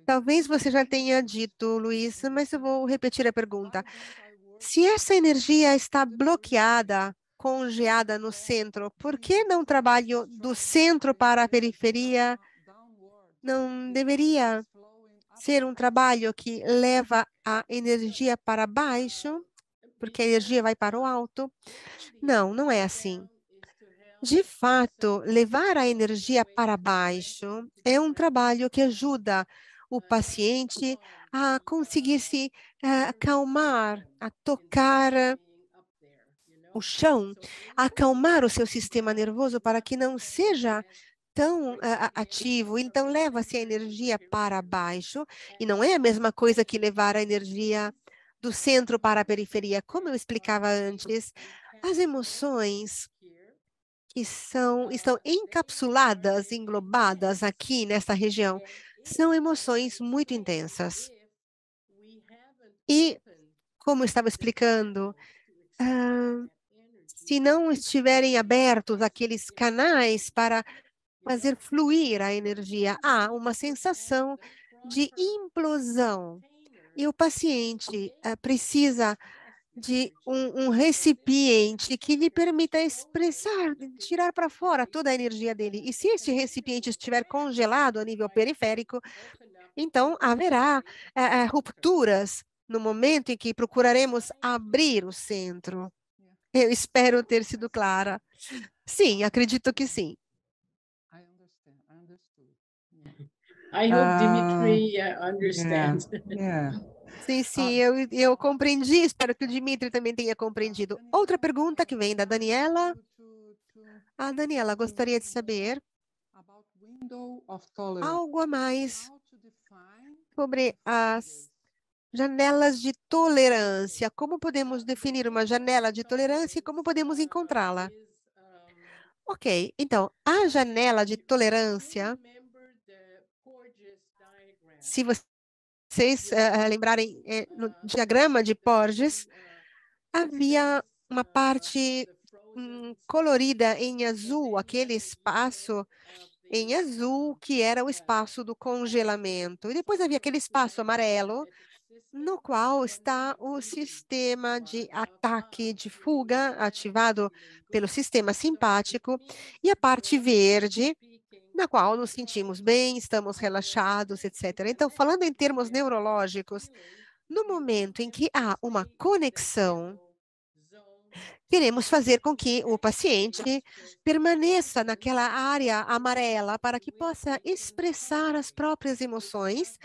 Talvez você já tenha dito, Luiz, mas eu vou repetir a pergunta. Se essa energia está bloqueada, congeada no centro, por que não trabalho do centro para a periferia? Não deveria ser um trabalho que leva a energia para baixo, porque a energia vai para o alto? Não, não é assim. De fato, levar a energia para baixo é um trabalho que ajuda o paciente a conseguir se acalmar, a tocar o chão, a acalmar o seu sistema nervoso para que não seja tão ativo. Então, leva-se a energia para baixo, e não é a mesma coisa que levar a energia do centro para a periferia. Como eu explicava antes, as emoções que estão encapsuladas, englobadas aqui nessa região, são emoções muito intensas. E, como eu estava explicando, se não estiverem abertos aqueles canais para fazer fluir a energia, há uma sensação de implosão. E o paciente precisa de um recipiente que lhe permita expressar, tirar para fora toda a energia dele. E se este recipiente estiver congelado a nível periférico, então haverá rupturas no momento em que procuraremos abrir o centro. Eu espero ter sido clara. Sim, acredito que sim. I hope Dimitri understands. Sim, eu compreendi, espero que o Dimitri também tenha compreendido. Outra pergunta que vem da Daniela. A Daniela gostaria de saber algo a mais sobre as janelas de tolerância. Como podemos definir uma janela de tolerância e como podemos encontrá-la? Ok, então, a janela de tolerância, se vocês lembrarem no diagrama de Porges, havia uma parte colorida em azul, aquele espaço em azul, que era o espaço do congelamento. E depois havia aquele espaço amarelo, no qual está o sistema de ataque de fuga ativado pelo sistema simpático, e a parte verde, na qual nos sentimos bem, estamos relaxados, etc. Então, falando em termos neurológicos, no momento em que há uma conexão, queremos fazer com que o paciente permaneça naquela área amarela para que possa expressar as próprias emoções,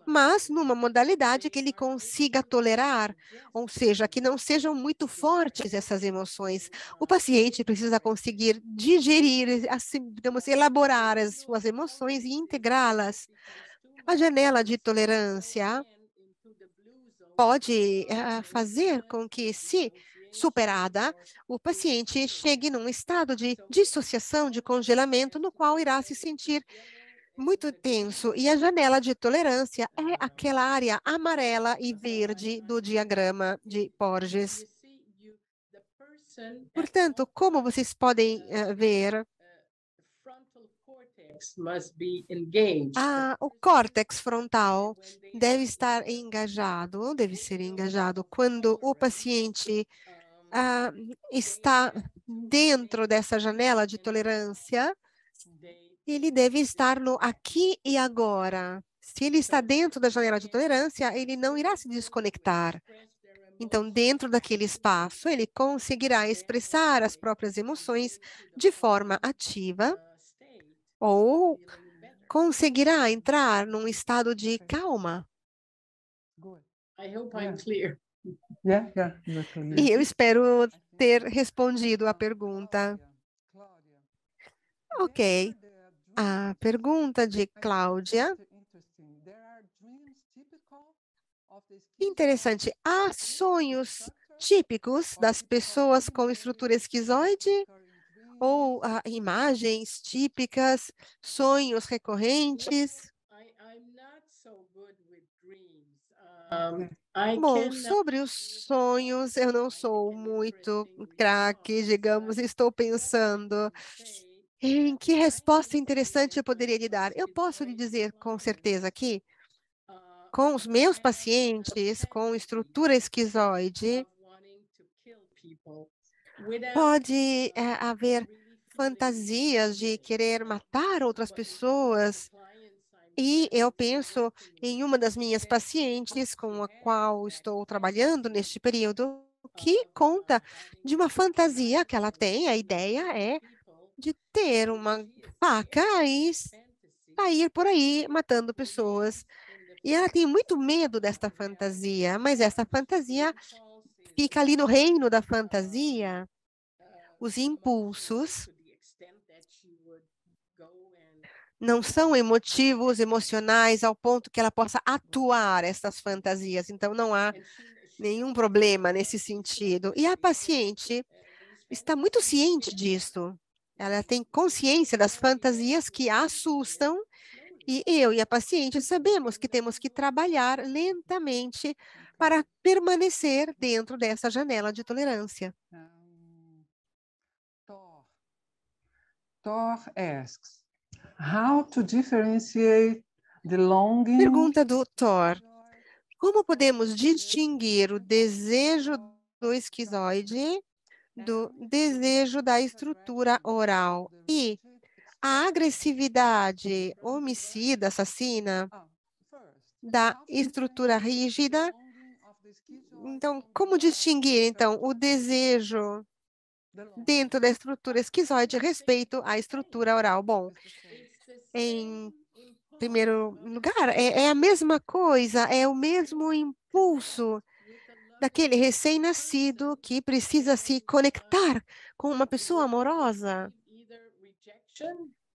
mas numa modalidade que ele consiga tolerar, ou seja, que não sejam muito fortes essas emoções. O paciente precisa conseguir digerir, assim, digamos, elaborar as suas emoções e integrá-las. A janela de tolerância pode fazer com que, se superada, o paciente chegue num estado de dissociação, de congelamento, no qual irá se sentir muito tenso. E a janela de tolerância é aquela área amarela e verde do diagrama de Porges. Portanto, como vocês podem ver, o córtex frontal deve estar engajado, deve ser engajado quando o paciente está dentro dessa janela de tolerância. Ele deve estar no aqui e agora. Se ele está dentro da janela de tolerância, ele não irá se desconectar. Então, dentro daquele espaço, ele conseguirá expressar as próprias emoções de forma ativa ou conseguirá entrar num estado de calma. I hope I'm clear. Yeah, you're clear. E eu espero ter respondido a pergunta. Ok. A pergunta de Cláudia. Interessante. Há sonhos típicos das pessoas com estrutura esquizoide? Ou imagens típicas, sonhos recorrentes? Bom, sobre os sonhos, eu não sou muito craque, digamos, estou pensando em que resposta interessante eu poderia lhe dar. Eu posso lhe dizer com certeza que, com os meus pacientes com estrutura esquizoide, pode haver fantasias de querer matar outras pessoas. E eu penso em uma das minhas pacientes com a qual estou trabalhando neste período, que conta de uma fantasia que ela tem. A ideia é de ter uma faca e sair por aí matando pessoas. E ela tem muito medo desta fantasia, mas essa fantasia fica ali no reino da fantasia. Os impulsos não são emotivos, emocionais, ao ponto que ela possa atuar essas fantasias. Então, não há nenhum problema nesse sentido. E a paciente está muito ciente disso. Ela tem consciência das fantasias que a assustam, e eu e a paciente sabemos que temos que trabalhar lentamente para permanecer dentro dessa janela de tolerância. Thor asks, how to differentiate the longing... Pergunta do Thor. Como podemos distinguir o desejo do esquizoide do desejo da estrutura oral e a agressividade homicida, assassina, da estrutura rígida? Então, como distinguir, então, o desejo dentro da estrutura esquizoide respeito à estrutura oral? Bom, em primeiro lugar, é a mesma coisa, é o mesmo impulso daquele recém-nascido que precisa se conectar com uma pessoa amorosa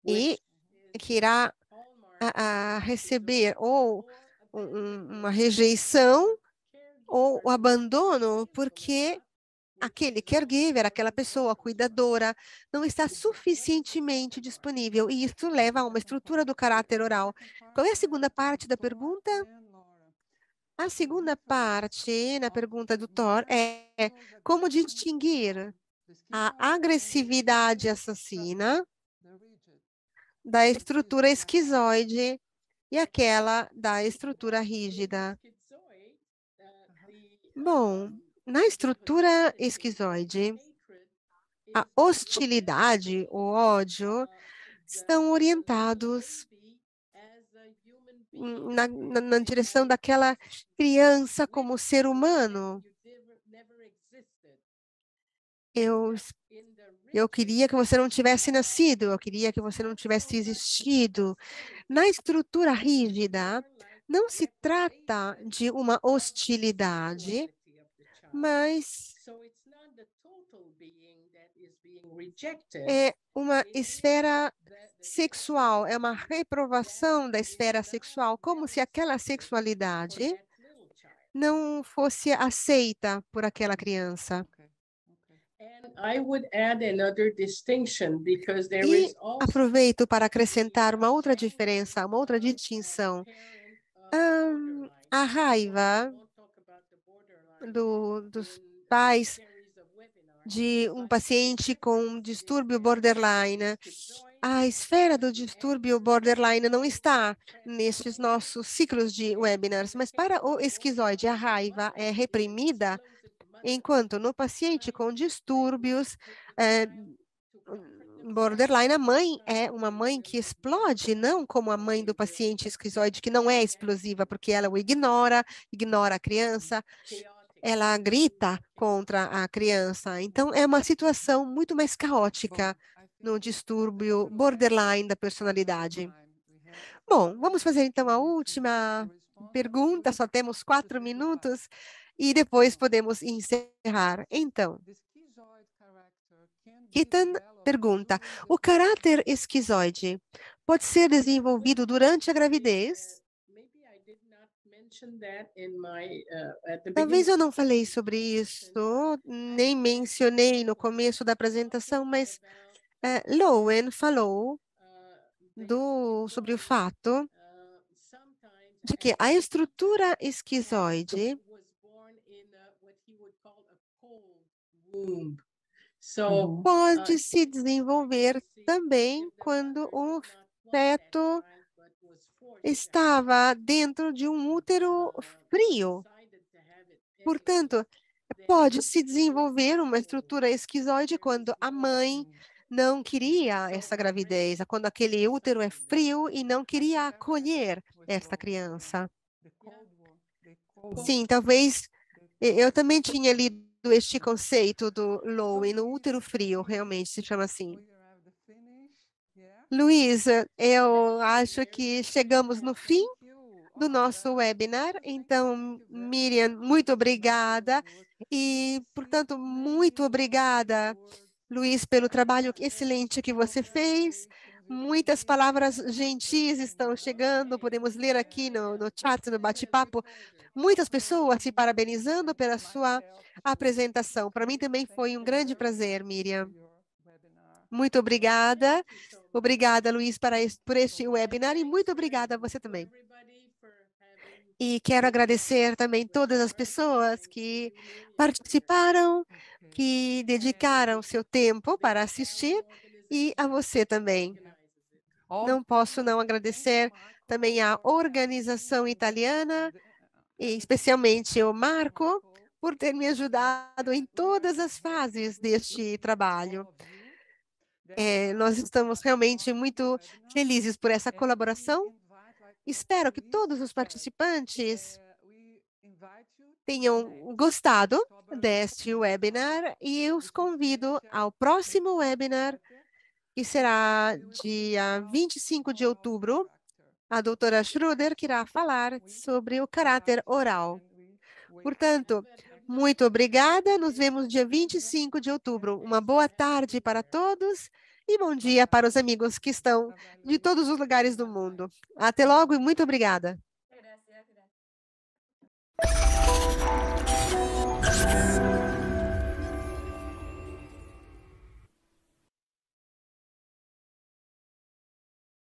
e que irá receber ou uma rejeição ou o abandono, porque aquele caregiver, aquela pessoa cuidadora, não está suficientemente disponível, e isso leva a uma estrutura do caráter oral. Qual é a segunda parte da pergunta? A segunda parte, na pergunta do Thor, é como distinguir a agressividade assassina da estrutura esquizoide e aquela da estrutura rígida. Bom, na estrutura esquizoide, a hostilidade, o ódio, estão orientados na direção daquela criança como ser humano. Eu queria que você não tivesse nascido, eu queria que você não tivesse existido. Na estrutura rígida, não se trata de uma hostilidade, mas é uma esfera sexual, é uma reprovação da esfera sexual, como se aquela sexualidade não fosse aceita por aquela criança. E aproveito para acrescentar uma outra diferença, uma outra distinção. A raiva dos pais de um paciente com distúrbio borderline. A esfera do distúrbio borderline não está nestes nossos ciclos de webinars, mas para o esquizoide, a raiva é reprimida, enquanto no paciente com distúrbios borderline, a mãe é uma mãe que explode, não como a mãe do paciente esquizoide, que não é explosiva, porque ela o ignora a criança, ela grita contra a criança. Então, é uma situação muito mais caótica no distúrbio borderline da personalidade. Bom, vamos fazer então a última pergunta, só temos 4 minutos, e depois podemos encerrar. Então, Ethan pergunta, o caráter esquizoide pode ser desenvolvido durante a gravidez? Talvez eu não falei sobre isso, nem mencionei no começo da apresentação, mas Lowen falou sobre o fato de que a estrutura esquizoide pode se desenvolver também quando o feto estava dentro de um útero frio. Portanto, pode se desenvolver uma estrutura esquizoide quando a mãe não queria essa gravidez, quando aquele útero é frio e não queria acolher esta criança. Sim, talvez eu também tinha lido este conceito do Lowen, no útero frio, realmente se chama assim. Luísa, eu acho que chegamos no fim do nosso webinar. Então, Miriam, muito obrigada. E, portanto, muito obrigada, Luiz, pelo trabalho excelente que você fez. Muitas palavras gentis estão chegando, podemos ler aqui no chat, no bate-papo, muitas pessoas se parabenizando pela sua apresentação. Para mim também foi um grande prazer, Miriam. Muito obrigada. Obrigada, Luiz, por este webinar e muito obrigada a você também. E quero agradecer também todas as pessoas que participaram, que dedicaram seu tempo para assistir e a você também. Não posso não agradecer também à organização italiana, e especialmente o Marco, por ter me ajudado em todas as fases deste trabalho. Nós estamos realmente muito felizes por essa colaboração. Espero que todos os participantes tenham gostado deste webinar e eu os convido ao próximo webinar, que será dia 25 de outubro. A doutora Schroeder que irá falar sobre o caráter oral. Portanto, muito obrigada. Nos vemos dia 25 de outubro. Uma boa tarde para todos e bom dia para os amigos que estão de todos os lugares do mundo. Até logo e muito obrigada.